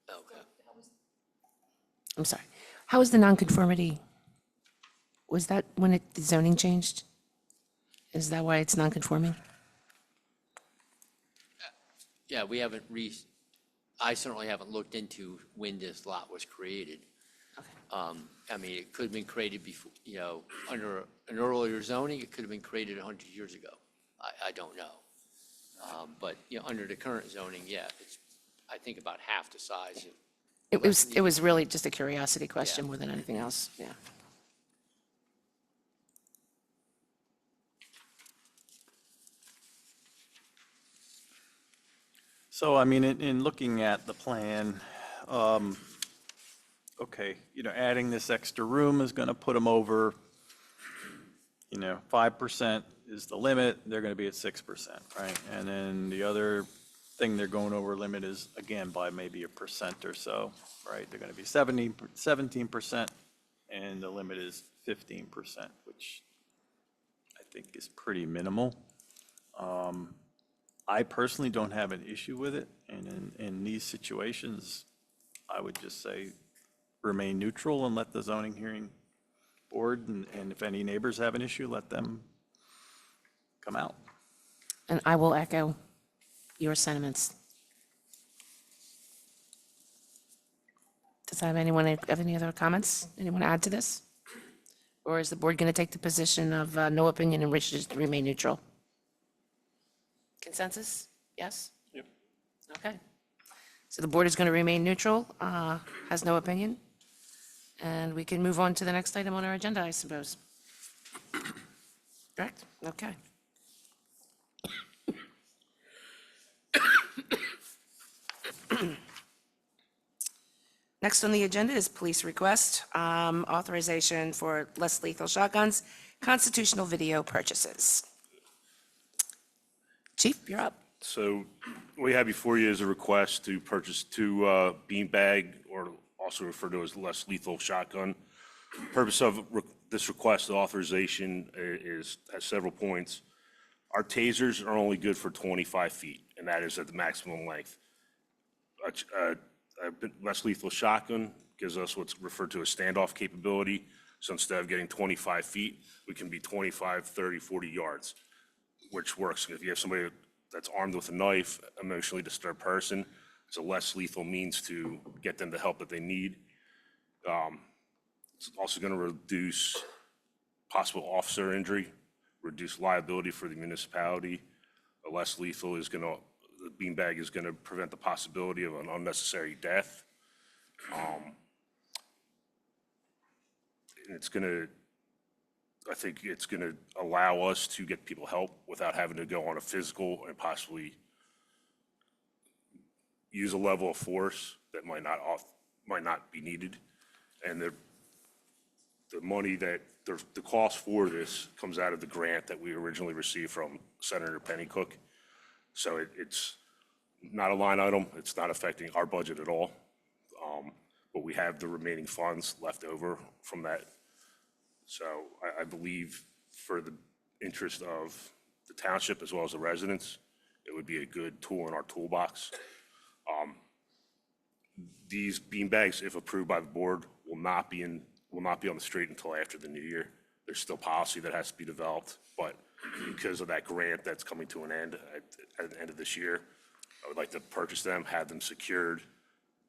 Okay. I'm sorry. How was the nonconformity? Was that when the zoning changed? Is that why it's nonconforming? Yeah, I certainly haven't looked into when this lot was created. I mean, it could have been created before, under an earlier zoning, it could have been created 100 years ago. I don't know. But, you know, under the current zoning, yeah, it's, I think about half the size. It was really just a curiosity question more than anything else, yeah. So, I mean, in looking at the plan, okay, you know, adding this extra room is going to put them over, you know, 5% is the limit, they're going to be at 6%, right? And then the other thing they're going over limit is, again, by maybe 1% or so, right? They're going to be 17%, and the limit is 15%, which I think is pretty minimal. I personally don't have an issue with it, and in these situations, I would just say remain neutral and let the zoning hearing board, and if any neighbors have an issue, let them come out. And I will echo your sentiments. Does anyone have any other comments? Anyone add to this? Or is the board going to take the position of no opinion and wishes to remain neutral? Consensus? Yes? Yep. Okay. So the board is going to remain neutral, has no opinion. And we can move on to the next item on our agenda, I suppose. Correct? Okay. Next on the agenda is police request, authorization for less lethal shotguns, constitutional video purchases. Chief, you're up. So what we have before you is a request to purchase two beanbag, or also referred to as less lethal shotgun. Purpose of this request, the authorization has several points. Our tasers are only good for 25 feet, and that is at the maximum length. A less lethal shotgun gives us what's referred to as standoff capability. So instead of getting 25 feet, we can be 25, 30, 40 yards, which works. If you have somebody that's armed with a knife, emotionally disturbed person, it's a less lethal means to get them the help that they need. It's also going to reduce possible officer injury, reduce liability for the municipality. A less lethal is going to, the beanbag is going to prevent the possibility of an unnecessary death. And it's going to, I think it's going to allow us to get people help without having to go on a physical and possibly use a level of force that might not be needed. And the money that, the cost for this comes out of the grant that we originally received from Senator Pennycook. So it's not a line item. It's not affecting our budget at all. But we have the remaining funds left over from that. So I believe for the interest of the township as well as the residents, it would be a good tool in our toolbox. These beanbags, if approved by the board, will not be on the street until after the new year. There's still policy that has to be developed, but because of that grant that's coming to an end at the end of this year, I would like to purchase them, have them secured,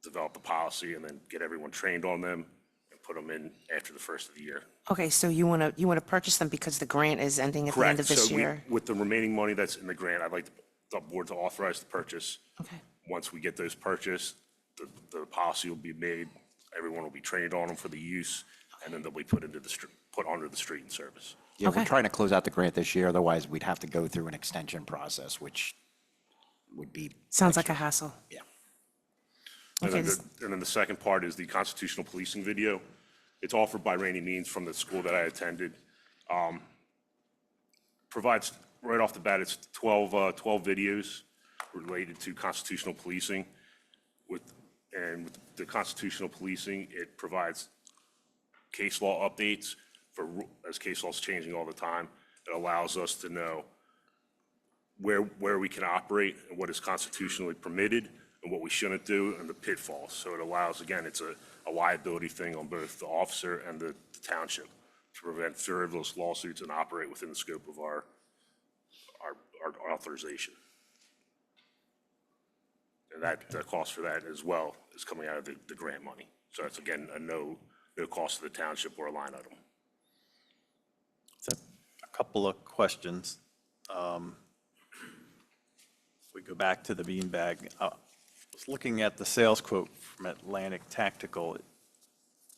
develop the policy, and then get everyone trained on them and put them in after the first of the year. Okay, so you want to purchase them because the grant is ending at the end of this year? So with the remaining money that's in the grant, I'd like the board to authorize the purchase. Okay. Once we get those purchased, the policy will be made, everyone will be trained on them for the use, and then they'll be put onto the street in service. Yeah, Okay. we're trying to close out the grant this year, otherwise we'd have to go through an extension process, which would be. Sounds like a hassle. Yeah. And Okay, then the second part is the constitutional policing video. It's offered by Rainy Means from the school that I attended. Provides, right off the bat, it's 12 videos related to constitutional policing. With the constitutional policing, it provides case law updates as case law is changing all the time. It allows us to know where we can operate and what is constitutionally permitted and what we shouldn't do and the pitfalls. So it allows, again, it's a liability thing on both the officer and the township to prevent frivolous lawsuits and operate within the scope of our authorization. And the cost for that as well is coming out of the grant money. So that's, again, no cost to the township or a line item. A couple of questions. go back to the beanbag. I was looking at the sales quote from Atlantic Tactical.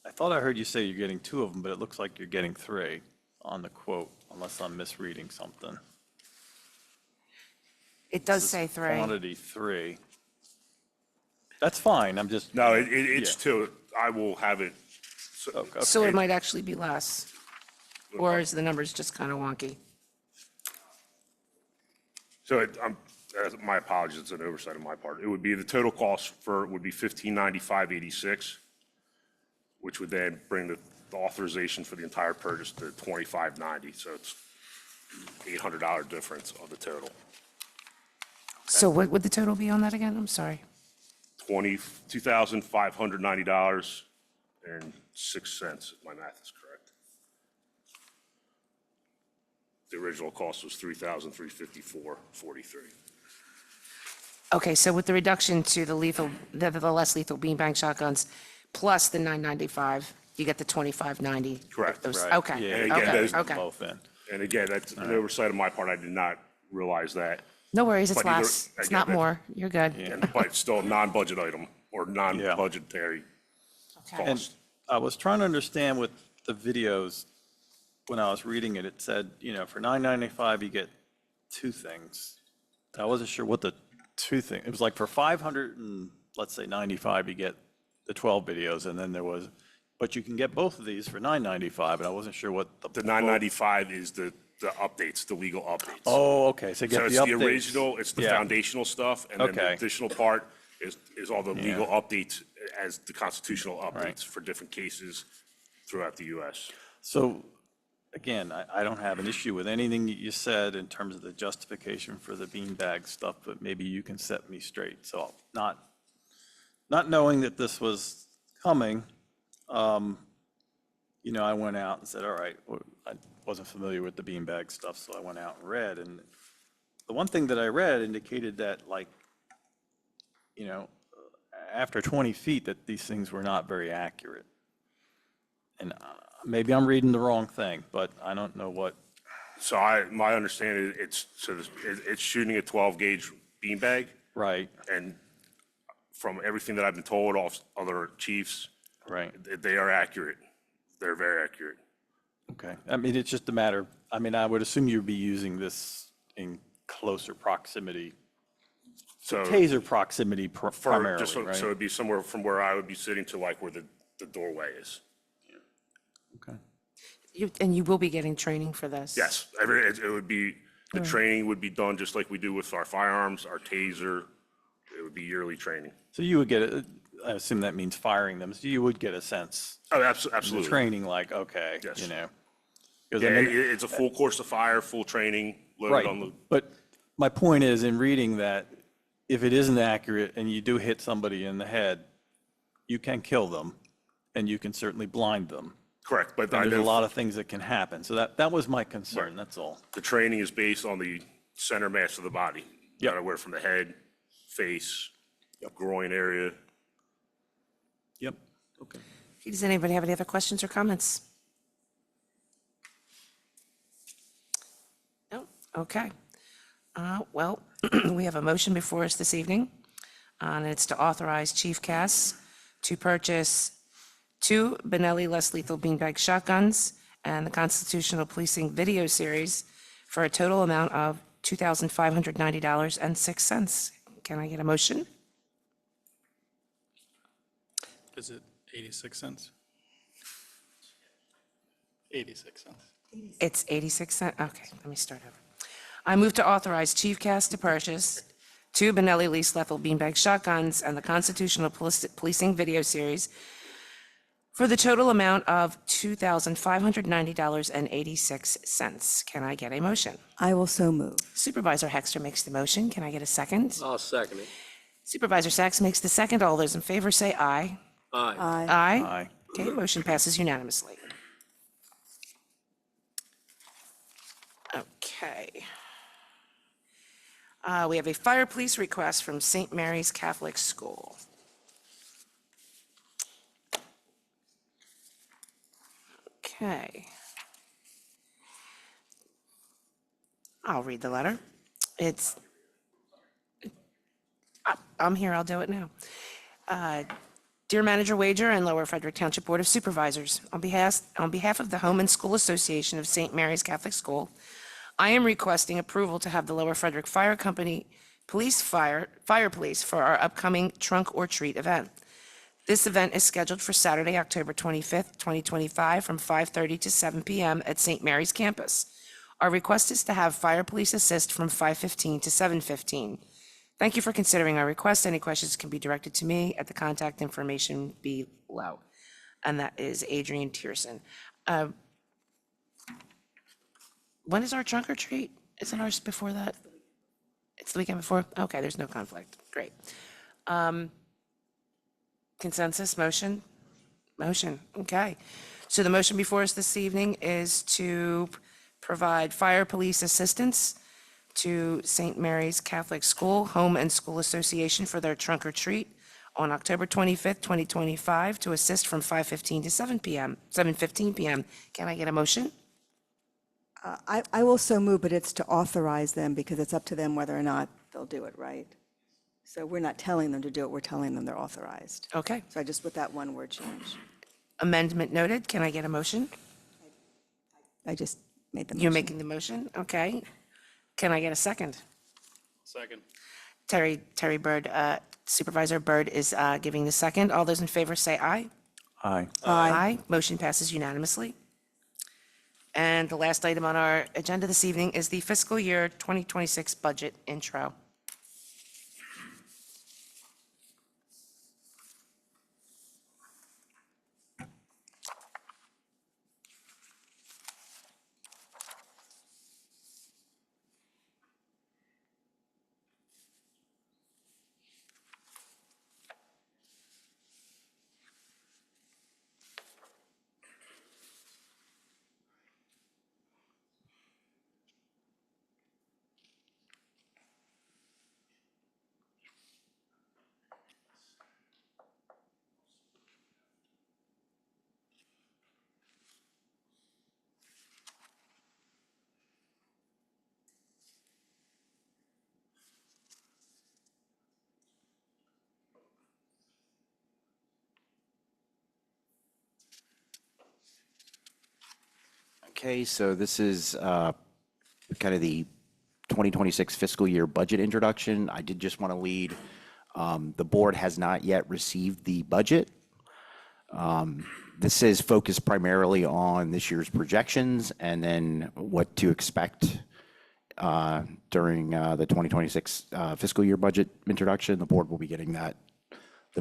I thought I heard you say you're getting 2 of them, but it looks like you're getting 3 on the quote, unless I'm misreading something. It does This say is 3. Quantity 3. That's fine, I'm just. No, it's Yeah. 2. I will have it. Okay. So it might actually be less. Or is the numbers just kind of wonky? So my apologies, it's an oversight on my part. It would be, the total cost would be $1595.86, which would then bring the authorization for the entire purchase to $2590. So it's $800 difference of the total. So what would the total be on that again? I'm sorry. $2,590.06, if my math is correct. The original cost was $3,354.43. Okay, so with the reduction to the less lethal beanbag shotguns, plus the 995, you get the 2590. Correct. Those- Right. Okay, Yeah, again, okay, those- okay. Both in. And again, that's an oversight on my part. I did not realize that. No worries, it's But either- less. It's again, not that- more. You're good. But it's still a non-budget item or non-budgetary Okay. cost. I was trying to understand with the videos, when I was reading it, it said, for $995, you get 2 things. I wasn't sure what the 2 things, it was like for 500 and, let's say 95, you get the 12 videos, and then there was, but you can get both of these for $995, and I wasn't sure what the. The 995 is the updates, the legal updates. Oh, okay, so So get it's the the updates. original, it's the Yeah. foundational stuff, and then the Okay. additional part is all the legal updates as the constitutional Right. updates for different cases throughout the US. So, again, I don't have an issue with anything that you said in terms of the justification for the beanbag stuff, but maybe you can set me straight. So not knowing that this was coming, I went out and said, all right, I wasn't familiar with the beanbag stuff, so I went out and read. And the one thing that I read indicated that, after 20 feet, that these things were not very accurate. And maybe I'm reading the wrong thing, but I don't know what. So my understanding, it's shooting a 12 gauge beanbag. Right. And from everything that I've been told off other chiefs, Right. they are accurate. They're very accurate. Okay. I mean, it's just a matter, I would assume you'd be using this in closer proximity, So taser proximity primarily, so right? it'd be somewhere from where I would be sitting to like where the doorway is. Okay. And you will be getting training for this? Yes, it would be, the training would be done just like we do with our firearms, our taser. It would be yearly training. So you would get, I assume that means firing them, so you would get a sense. Oh, in the absolutely. training, like, okay, Yes. 'Cause Yeah, it's a full course of fire, full training, loaded on the. Right, but my point is, in reading that, if it isn't accurate and you do hit somebody in the head, you can kill them, and you can certainly blind them. Correct, but And I there's a know lot of things that can happen, so that was my concern, that's all. the training is based on the center mass of the body. Yep. Anywhere from the head, face, groin area. Yep, okay. Does anybody have any other questions or comments? No? Okay. Well, we have a motion before us this evening, and it's to authorize Chief Cass to purchase 2 Benelli less lethal beanbag shotguns and the Constitutional Policing video series for a total amount of $2,590.06. Can I get a motion? Is it 86 cents? 86 cents. It's 86 cents. Okay, let me start over. I move to authorize Chief Cass to purchase 2 Benelli least lethal beanbag shotguns and the Constitutional Policing video series for the total amount of $2,590.86. Can I get a motion? I will so move. Supervisor Hexter makes the motion. Can I get a second? I'll second it. Supervisor Sachs makes the second. All those in favor say aye. Aye. Aye. Aye. Aye. Okay, motion passes unanimously. Okay. We have a fire police request from St. Mary's Catholic School. Okay. I'll read the letter. I'm here, I'll do it now. Dear Manager Wager and Lower Frederick Township Board of Supervisors, on behalf of the Home and School Association of St. Mary's Catholic School, I am requesting approval to have the Lower Frederick Fire Company Fire Police for our upcoming Trunk or Treat event. This event is scheduled for Saturday, October 25th, 2025, from 5:30 to 7 p.m. at St. Mary's campus. Our request is to have fire police assist from 5:15 to 7:15. Thank you for considering our request. Any questions can be directed to me at the contact information below. And that is Adrian Tierson. When is our trunk or treat? Isn't ours before that? It's the weekend before? Okay, there's no conflict. Great. Consensus, motion? Motion, okay. So the motion before us this evening is to provide fire police assistance to St. Mary's Catholic School Home and School Association for their trunk or treat on October 25th, 2025, to assist from 5:15 to 7 p.m., 7:15 p.m. Can I get a motion? I will so move, but it's to authorize them because it's up to them whether or not they'll do it, right? So we're not telling them to do it, we're telling them they're authorized. Okay. So I just put that one word change. Amendment noted. Can I get a motion? I just made the motion. You're making the motion? Okay. Can I get a second? Second. Terry Bird, Supervisor Bird is giving the second. All those in favor say aye. Aye. Aye. Motion passes unanimously. And the last item on our agenda this evening is the fiscal year 2026 budget intro. Okay, so this is kind of the 2026 fiscal year budget introduction. I did just want to lead, the board has not yet received the budget. This is focused primarily on this year's projections and then what to expect during the 2026 fiscal year budget introduction. The board will be getting the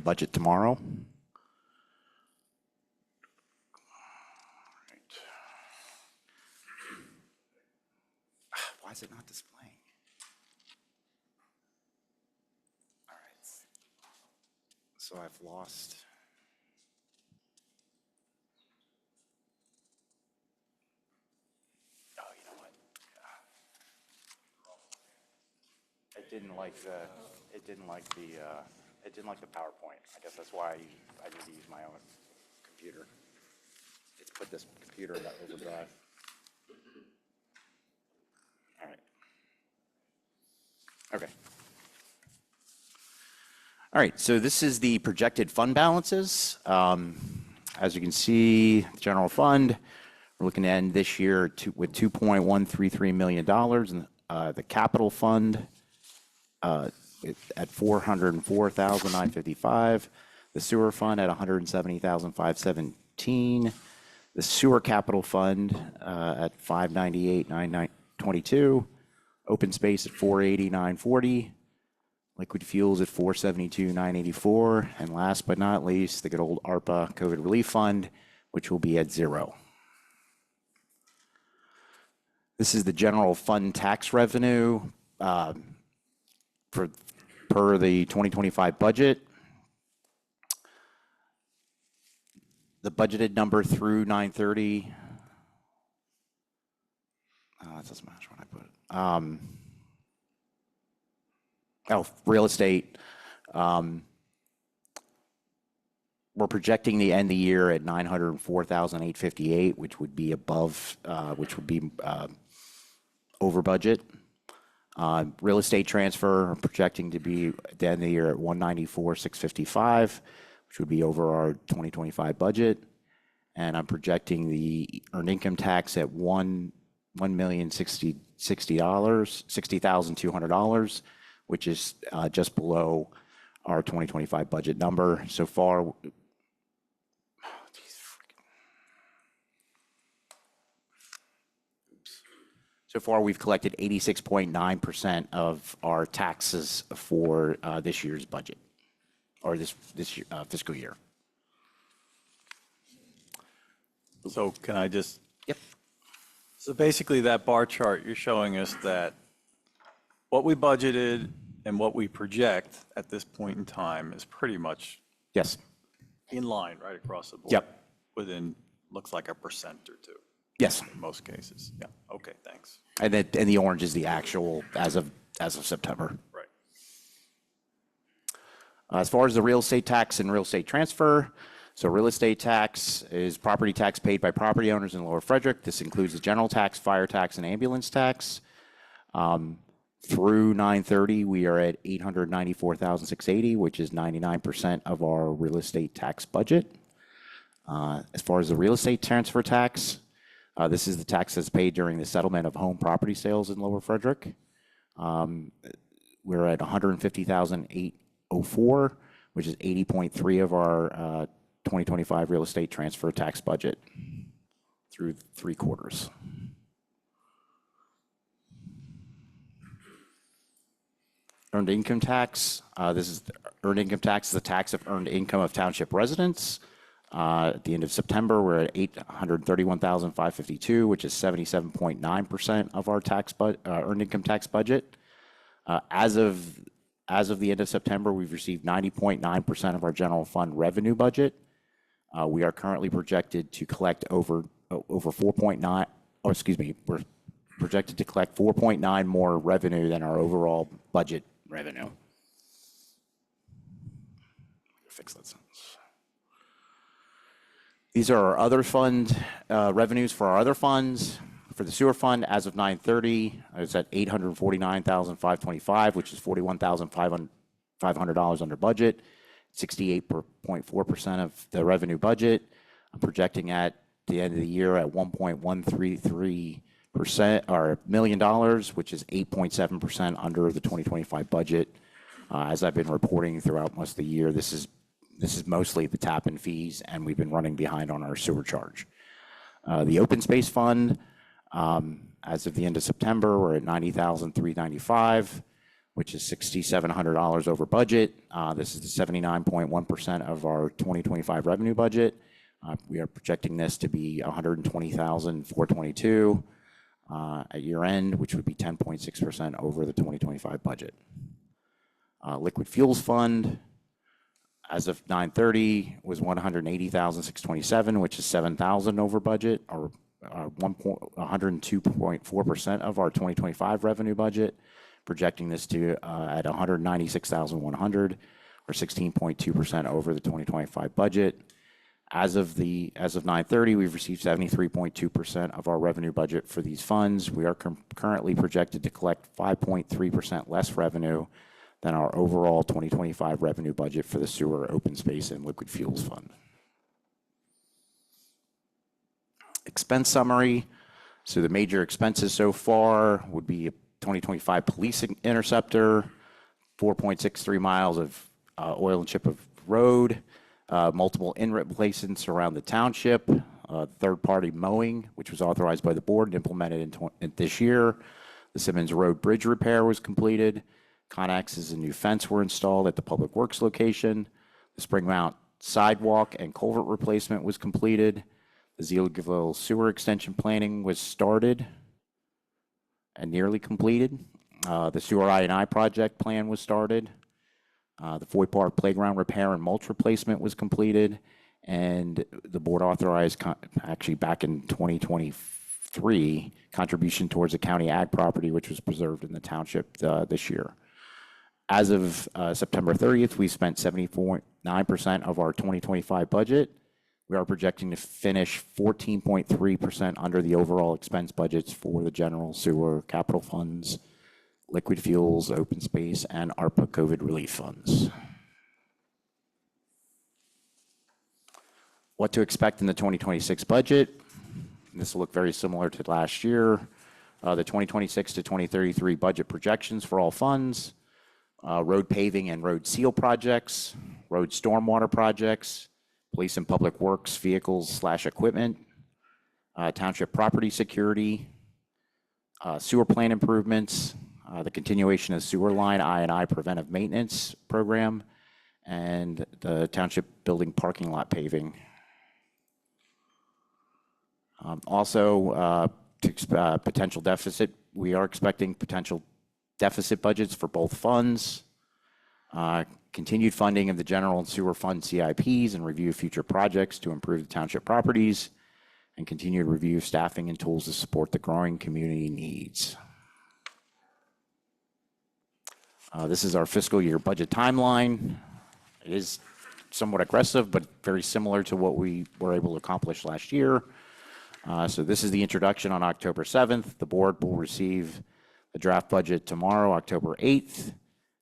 budget tomorrow. Why is it not displaying? All right. So I've lost. Oh, you know what? It didn't like the PowerPoint. I guess that's why I need to use my own computer. It's put this computer in overdrive. All right. Okay. All right, so this is the projected fund balances. As you can see, the general fund, we're looking to end this year with $2.133 million. And the capital fund at $404,955. The sewer fund at $170,517. The sewer capital fund at $598,922. Open space at $480,940. Liquid fuels at $472,984. And last but not least, the good old ARPA COVID Relief Fund, which will be at $0. This is the general fund tax revenue per the 2025 budget. The budgeted number through 9/30. That doesn't match what I put. Real estate. We're projecting the end the year at $904,858, which would be above, which would be over budget. Real estate transfer, I'm projecting to be at the end of the year at 194,655, which would be over our 2025 budget. And I'm projecting the earned income tax at $1,060,200, which is just below our 2025 budget number. So far, we've collected 86.9% of our taxes for this year's budget, or this year, fiscal year. So can I just? Yep. So basically that bar chart, you're showing us that what we budgeted and what we project at this point in time is pretty much Yes. in line right across the board. Yep. Within, looks like 1% or 2%. Yes. In most cases. Yeah. Okay, thanks. And the orange is the actual as of September. Right. As far as the real estate tax and real estate transfer, so real estate tax is property tax paid by property owners in Lower Frederick. This includes the general tax, fire tax, and ambulance tax. Through 9/30, we are at $894,680, which is 99% of our real estate tax budget. As far as the real estate transfer tax, this is the tax that's paid during the settlement of home property sales in Lower Frederick. We're at $150,804, which is 80.3 of our 2025 real estate transfer tax budget through 3 quarters. Earned income tax. This is earned income tax is the tax of earned income of township residents. At the end of September, we're at $831,552, which is 77.9% of our earned income tax budget. As of the end of September, we've received 90.9% of our general fund revenue budget. We are currently projected to collect over 4.9. Or excuse me, we're projected to collect 4.9 more revenue than our overall budget revenue. Fix that sentence. These are our other fund revenues for our other funds. For the sewer fund, as of 9/30, it's at $849,525, which is $41,500 under budget, 68.4% of the revenue budget. I'm projecting at the end of the year at $1.133% or $1 million, which is 8.7% under the 2025 budget. As I've been reporting throughout most of the year, this is mostly the tap-in fees, and we've been running behind on our sewer charge. The open space fund, as of the end of September, we're at $90,395, which is $6,700 over budget. This is the 79.1% of our 2025 revenue budget. We are projecting this to be $120,422 at year end, which would be 10.6% over the 2025 budget. Liquid fuels fund, as of 9/30, was $180,627, which is $7,000 over budget, or 102.4% of our 2025 revenue budget. Projecting this to at $196,100, or 16.2% over the 2025 budget. As of 9/30, we've received 73.2% of our revenue budget for these funds. We are currently projected to collect 5.3% less revenue than our overall 2025 revenue budget for the sewer, open space, and liquid fuels fund. Expense summary. So the major expenses so far would be a 2025 police interceptor, 4.63 miles of oil and chip of road, multiple inlet replacements around the township, third-party mowing, which was authorized by the board and implemented in this year. The Simmons Road Bridge repair was completed. Conexes and new fence were installed at the Public Works location. The Springmount sidewalk and culvert replacement was completed. The Zeelerville sewer extension planning was started and nearly completed. The sewer I&I project plan was started. The Foy Park playground repair and mulch replacement was completed. And the board authorized, actually back in 2023, contribution towards a county ag property, which was preserved in the township this year. As of September 30th, we spent 70.9% of our 2025 budget. We are projecting to finish 14.3% under the overall expense budgets for the general sewer capital funds liquid fuels, open space, and ARPA COVID relief funds. What to expect in the 2026 budget. This will look very similar to last year. The 2026 to 2033 budget projections for all funds, road paving and road seal projects, road stormwater projects, police and public works vehicles / equipment, township property security, sewer plant improvements, the continuation of sewer line I&I preventive maintenance program, and the township building parking lot paving. Potential deficit. We are expecting potential deficit budgets for both funds. Continued funding of the general and sewer fund CIPs and review of future projects to improve the township properties, and continued review of staffing and tools to support the growing community needs. This is our fiscal year budget timeline. It is somewhat aggressive, but very similar to what we were able to accomplish last year. So this is the introduction on October 7th. The board will receive the draft budget tomorrow, October 8th.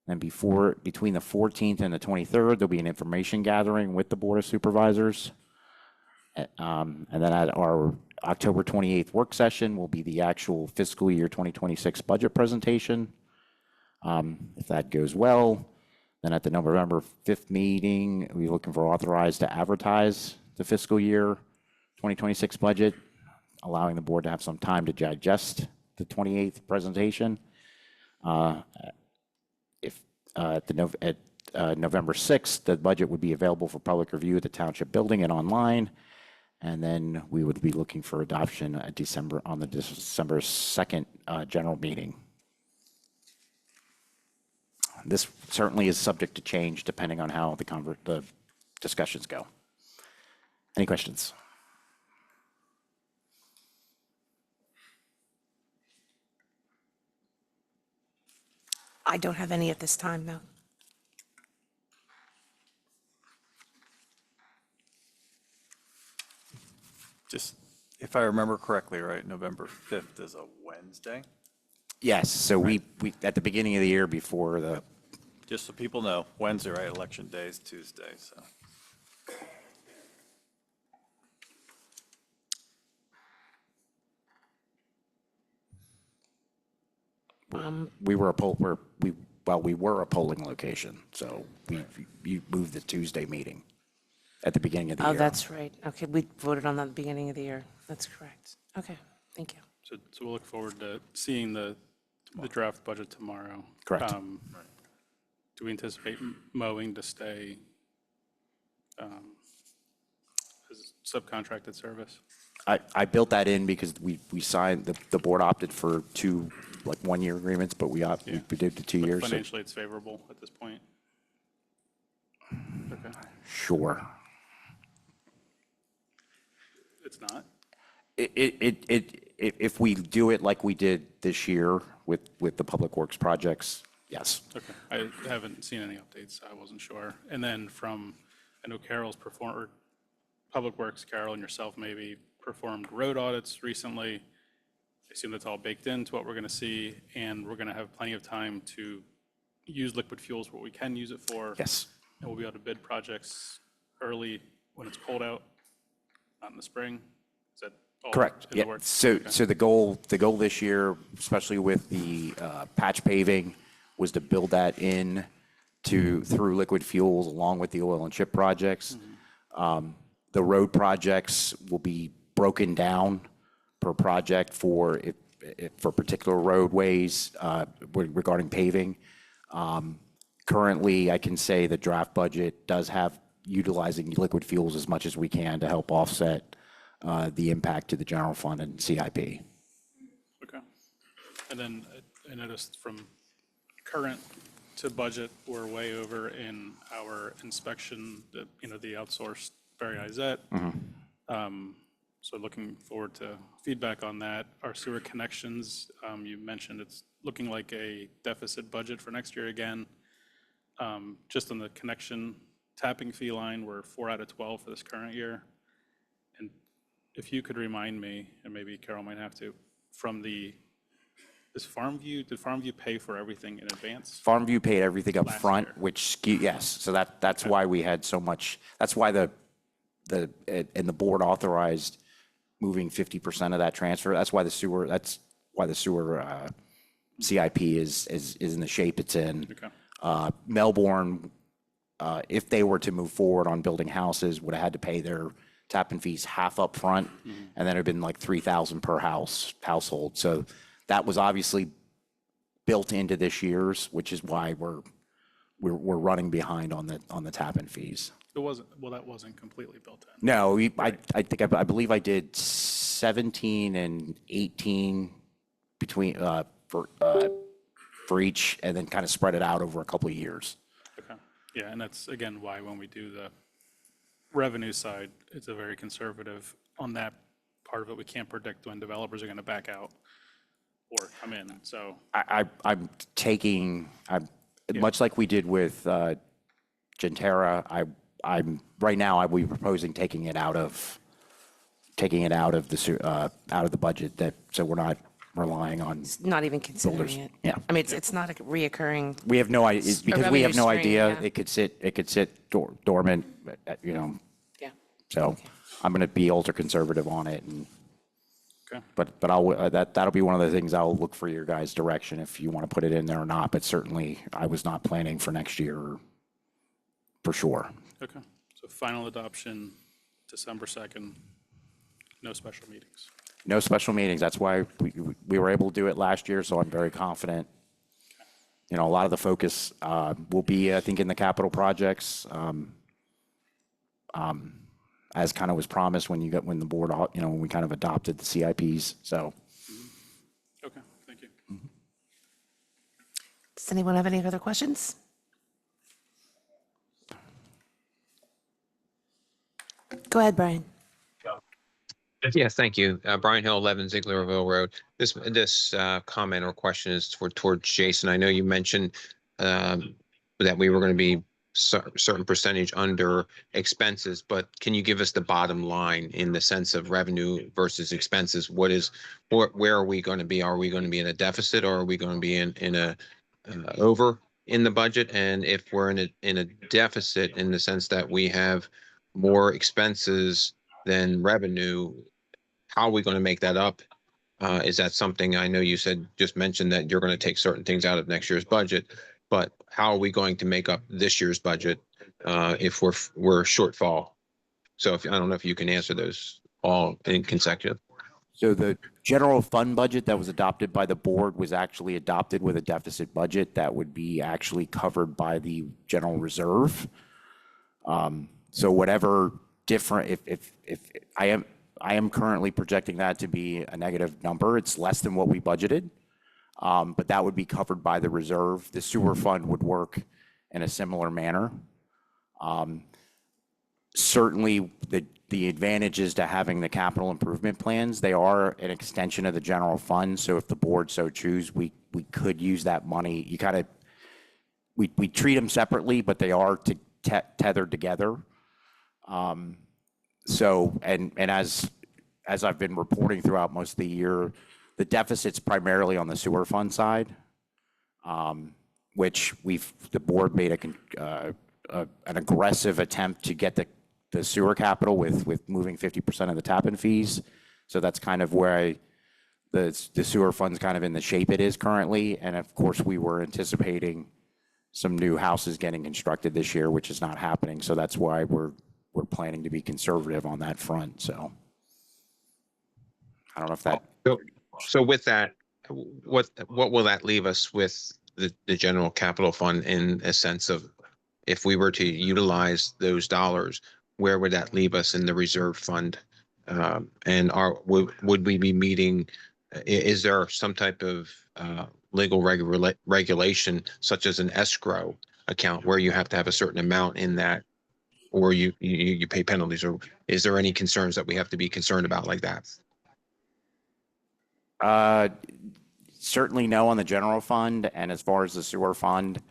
And between the 14th and the 23rd, there'll be an information gathering with the Board of Supervisors. And then at our October 28th work session will be the actual fiscal year 2026 budget presentation. If that goes well, then at the November 5th meeting, we're looking for authorized to advertise the fiscal year 2026 budget, allowing the board to have some time to digest the 28th presentation. At November 6th, the budget would be available for public review at the township building and online. And then we would be looking for adoption on the December 2nd general meeting. This certainly is subject to change depending on how the discussions go. Any questions? I don't have any at this time, no. Just, if I remember correctly, right, November 5th is a Wednesday? Yes, so we at the beginning of the year before the. Just so people know, Wednesday, right, election day is Tuesday, so. We were a polling location, so you moved the Tuesday meeting at the beginning of the year. Oh, that's right. Okay, we voted on that at the beginning of the year. That's correct. Okay, thank you. So we'll look forward to seeing the draft budget tomorrow. Correct. Do we anticipate mowing to stay as subcontracted service? I built that in because we signed, the board opted for 2 1-year agreements, but we did the 2 years. But financially, it's favorable at this point? Okay. Sure. It's not? If we do it like we did this year with the public works projects, yes. Okay. I haven't seen any updates, so I wasn't sure. And then I know Carol's Public Works, Carol and yourself maybe performed road audits recently. I assume that's all baked into what we're going to see, and we're going to have plenty of time to use liquid fuels what we can use it for. Yes. And we'll be able to bid projects early when it's cold out, not in the spring. Is that all Correct. in Yeah. the works? So Okay. so the goal this year, especially with the patch paving, was to build that in through liquid fuels along with the oil and chip projects. The road projects will be broken down per project for particular roadways regarding paving. Currently, I can say the draft budget does have utilizing liquid fuels as much as we can to help offset the impact to the general fund and CIP. Okay. And then I noticed from current to budget, we're way over in our inspection, the outsourced Barry Izett. So looking forward to feedback on that. Our sewer connections, you mentioned it's looking like a deficit budget for next year again. Just on the connection tapping fee line, we're 4 out of 12 for this current year. And if you could remind me, and maybe Carol might have to, from the Did Farmview pay for everything in advance? Farmview paid everything up Last front, year. which yes, so that's why we had so much, that's why the board authorized moving 50% of that transfer. That's why the sewer CIP is in the shape it's in. Okay. Melbourne, if they were to move forward on building houses, would have had to pay their tap and fees half up front, and then it'd been like 3,000 per household. So that was obviously built into this year's, which is why we're running behind on the tap and fees. It wasn't, well, that wasn't completely built in. No, I believe I did 17 and 18 between for each, and then kind of spread it out over a couple of years. Okay. Yeah, and that's, again, why when we do the revenue side, it's a very conservative on that part of it. We can't predict when developers are going to back out or come in, so. I'm much like we did with Gentera, I'm right now I will be proposing taking it out of the budget, so we're not relying on. Not even considering builders. it. Yeah. I mean, it's not a reoccurring. We have no idea because we have no revenue stream, idea. yeah. It could sit dormant, Yeah. So I'm going to be ultra conservative on it, and Okay. but I'll that'll be one of the things I'll look for your guys' direction if you want to put it in there or not. But certainly, I was not planning for next year, for sure. Okay. So final adoption, December 2nd, no special meetings. No special meetings. That's why we were able to do it last year, so I'm very confident. A lot of the focus will be, I think, in the capital projects, as kind of was promised when the board, when we kind of adopted the CIPs. So, Okay, thank you. Does anyone have any other questions? Go ahead, Brian. Yes, thank you. Brian Hill, 11 Zieglerville Road. This comment or question is towards Jason. I know you mentioned that we were going to be certain percentage under expenses, but can you give us the bottom line in the sense of revenue versus expenses? Where are we going to be? Are we going to be in a deficit, or are we going to be in a over in the budget? And if we're in a deficit in the sense that we have more expenses than revenue, how are we going to make that up? Is that something, I know you just mentioned that you're going to take certain things out of next year's budget, but how are we going to make up this year's budget if we're shortfall? So I don't know if you can answer those all in consecutive. So the general fund budget that was adopted by the board was actually adopted with a deficit budget that would be actually covered by the general reserve. So whatever different, if I am currently projecting that to be a negative number. It's less than what we budgeted, but that would be covered by the reserve. The sewer fund would work in a similar manner. Certainly, the advantages to having the capital improvement plans, they are an extension of the general fund. So if the board so choose, we could use that money. We treat them separately, but they are tethered together. So, and as I've been reporting throughout most of the year, the deficit's primarily on the sewer fund side, which the board made an aggressive attempt to get the sewer capital with moving 50% of the tap-in fees. So that's kind of where the sewer fund's kind of in the shape it is currently. And of course, we were anticipating some new houses getting constructed this year, which is not happening. So that's why we're planning to be conservative on that front. So I don't know if that. So with that, what will that leave us with the general capital fund in a sense of, if we were to utilize those dollars, where would that leave us in the reserve fund? And would we be meeting, is there some type of legal regulation such as an escrow account where you have to have a certain amount in that, or you pay penalties, or is there any concerns that we have to be concerned about like that? Certainly no on the general fund, and as far as the sewer fund,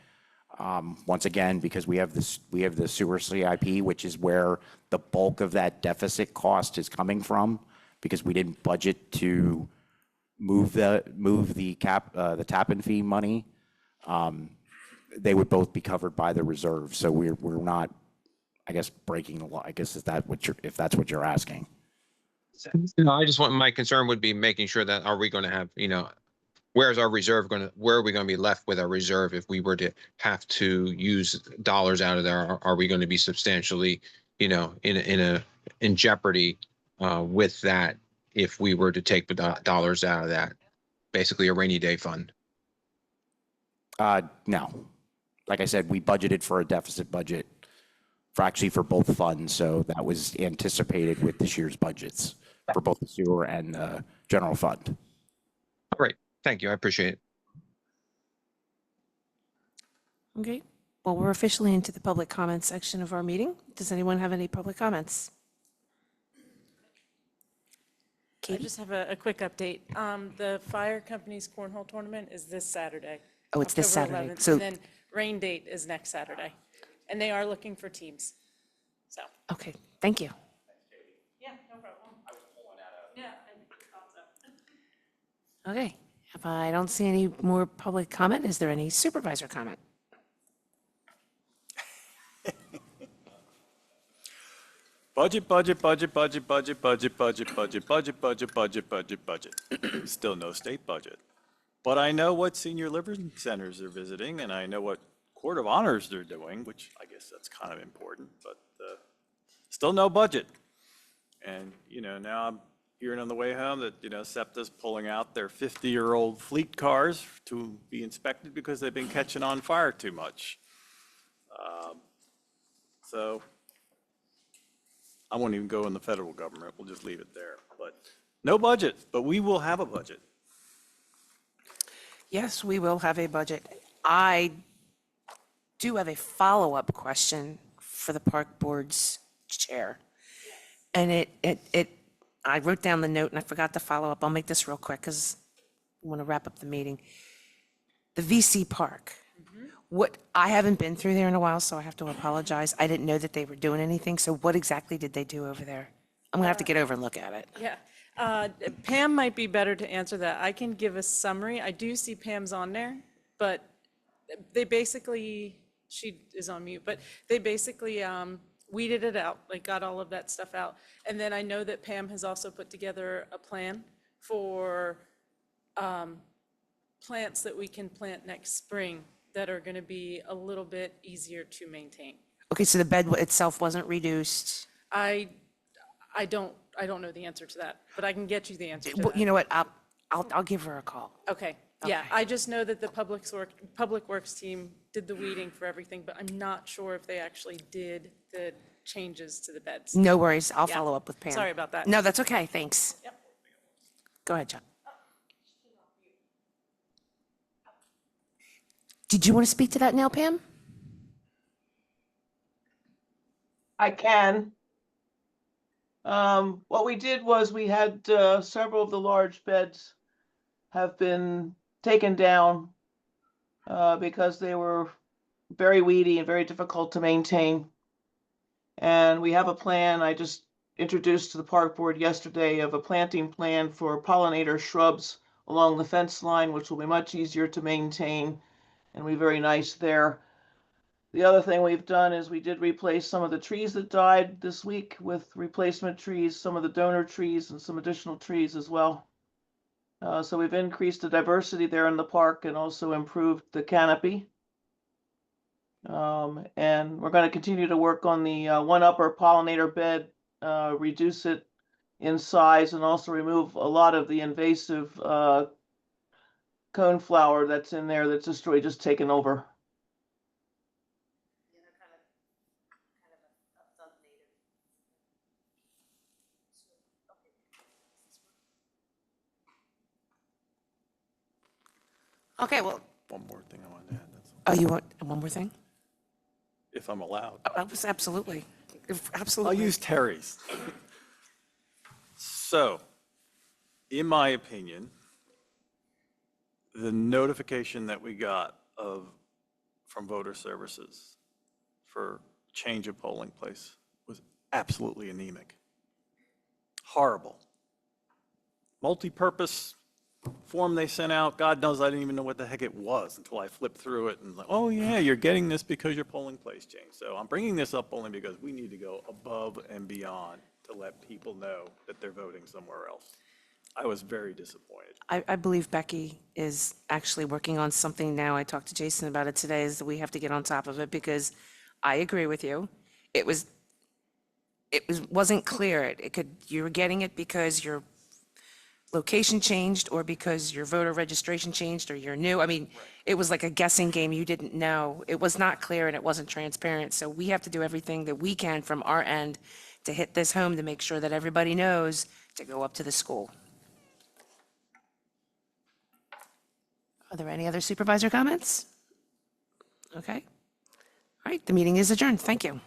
once again, because we have the sewer CIP, which is where the bulk of that deficit cost is coming from, because we didn't budget to move the tap-in fee money, they would both be covered by the reserve. So we're not, I guess, breaking the law. I guess if that's what you're asking. I just want, my concern would be making sure that, are we going to have, where's our reserve where are we going to be left with our reserve if we were to have to use dollars out of there? Are we going to be substantially, in jeopardy with that if we were to take the dollars out of that? Basically a rainy day fund. No. Like I said, we budgeted for a deficit budget for both funds. So that was anticipated with this year's budgets for both the sewer and the general fund. All right. Thank you. I appreciate it. Okay, well, we're officially into the public comment section of our meeting. Does anyone have any public comments? I just have a quick update. The fire company's cornhole tournament is this Saturday. Oh, it's this October Saturday. 11th, So, and then rain date is next Saturday. And they are looking for teams. So. okay, thank you. Yeah, no problem. I was pulling that out. Yeah. Okay, if I don't see any more public comment, is there any supervisor comment? Budget, budget, budget, budget, budget, budget, budget, budget, budget, budget, budget, budget, budget. Still no state budget. But I know what senior living centers are visiting, and I know what Court of Honors they're doing, which I guess that's kind of important, but still no budget. And, now I'm hearing on the way home that, SEPTA's pulling out their 50-year-old fleet cars to be inspected because they've been catching on fire too much. So I won't even go in the federal government. We'll just leave it there. But no budget, but we will have a budget. Yes, we will have a budget. I do have a follow-up question for the park board's chair. And I wrote down the note and I forgot to follow up. I'll make this real quick because I want to wrap up the meeting. The VC Park. I haven't been through there in a while, so I have to apologize. I didn't know that they were doing anything. So what exactly did they do over there? I'm gonna have to get over and look at it. Yeah. Pam might be better to answer that. I can give a summary. I do see Pam's on there, but they basically, she is on mute, but they basically weeded it out, like got all of that stuff out. And then I know that Pam has also put together a plan for plants that we can plant next spring that are going to be a little bit easier to maintain. Okay, so the bed itself wasn't reduced. I don't know the answer to that, but I can get you the answer to Well, that. you know what? I'll give her a call. Okay, yeah, Okay. I just know that the Public Works team did the weeding for everything, but I'm not sure if they actually did the changes to the beds. No worries. I'll Yeah. follow up with Pam. Sorry about that. No, that's okay. Thanks. Yep. Go ahead, John. Did you want to speak to that now, Pam? I can. What we did was we had several of the large beds have been taken down because they were very weedy and very difficult to maintain. And we have a plan I just introduced to the park board yesterday of a planting plan for pollinator shrubs along the fence line, which will be much easier to maintain and be very nice there. The other thing we've done is we did replace some of the trees that died this week with replacement trees, some of the donor trees and some additional trees as well. So we've increased the diversity there in the park and also improved the canopy. And we're going to continue to work on the one upper pollinator bed, reduce it in size and also remove a lot of the invasive coneflower that's in there that's just taken over. Okay, well, One more thing I wanted to add, that's all. oh, you want one more thing? If I'm allowed. Absolutely. I'll Absolutely. use Terry's. So, in my opinion, the notification that we got from voter services for change of polling place was absolutely anemic. Horrible. Multi-purpose form they sent out, God knows I didn't even know what the heck it was until I flipped through it and like, oh yeah, you're getting this because your polling place changed. So I'm bringing this up only because we need to go above and beyond to let people know that they're voting somewhere else. I was very disappointed. I believe Becky is actually working on something now. I talked to Jason about it today, is that we have to get on top of it because I agree with you. Wasn't clear. You were getting it because your location changed or because your voter registration changed or you're new. I mean, it was like a guessing game. You didn't know. It was not clear and it wasn't transparent. So we have to do everything that we can from our end to hit this home to make sure that everybody knows to go up to the school. Are there any other supervisor comments? Okay. All right, the meeting is adjourned. Thank you.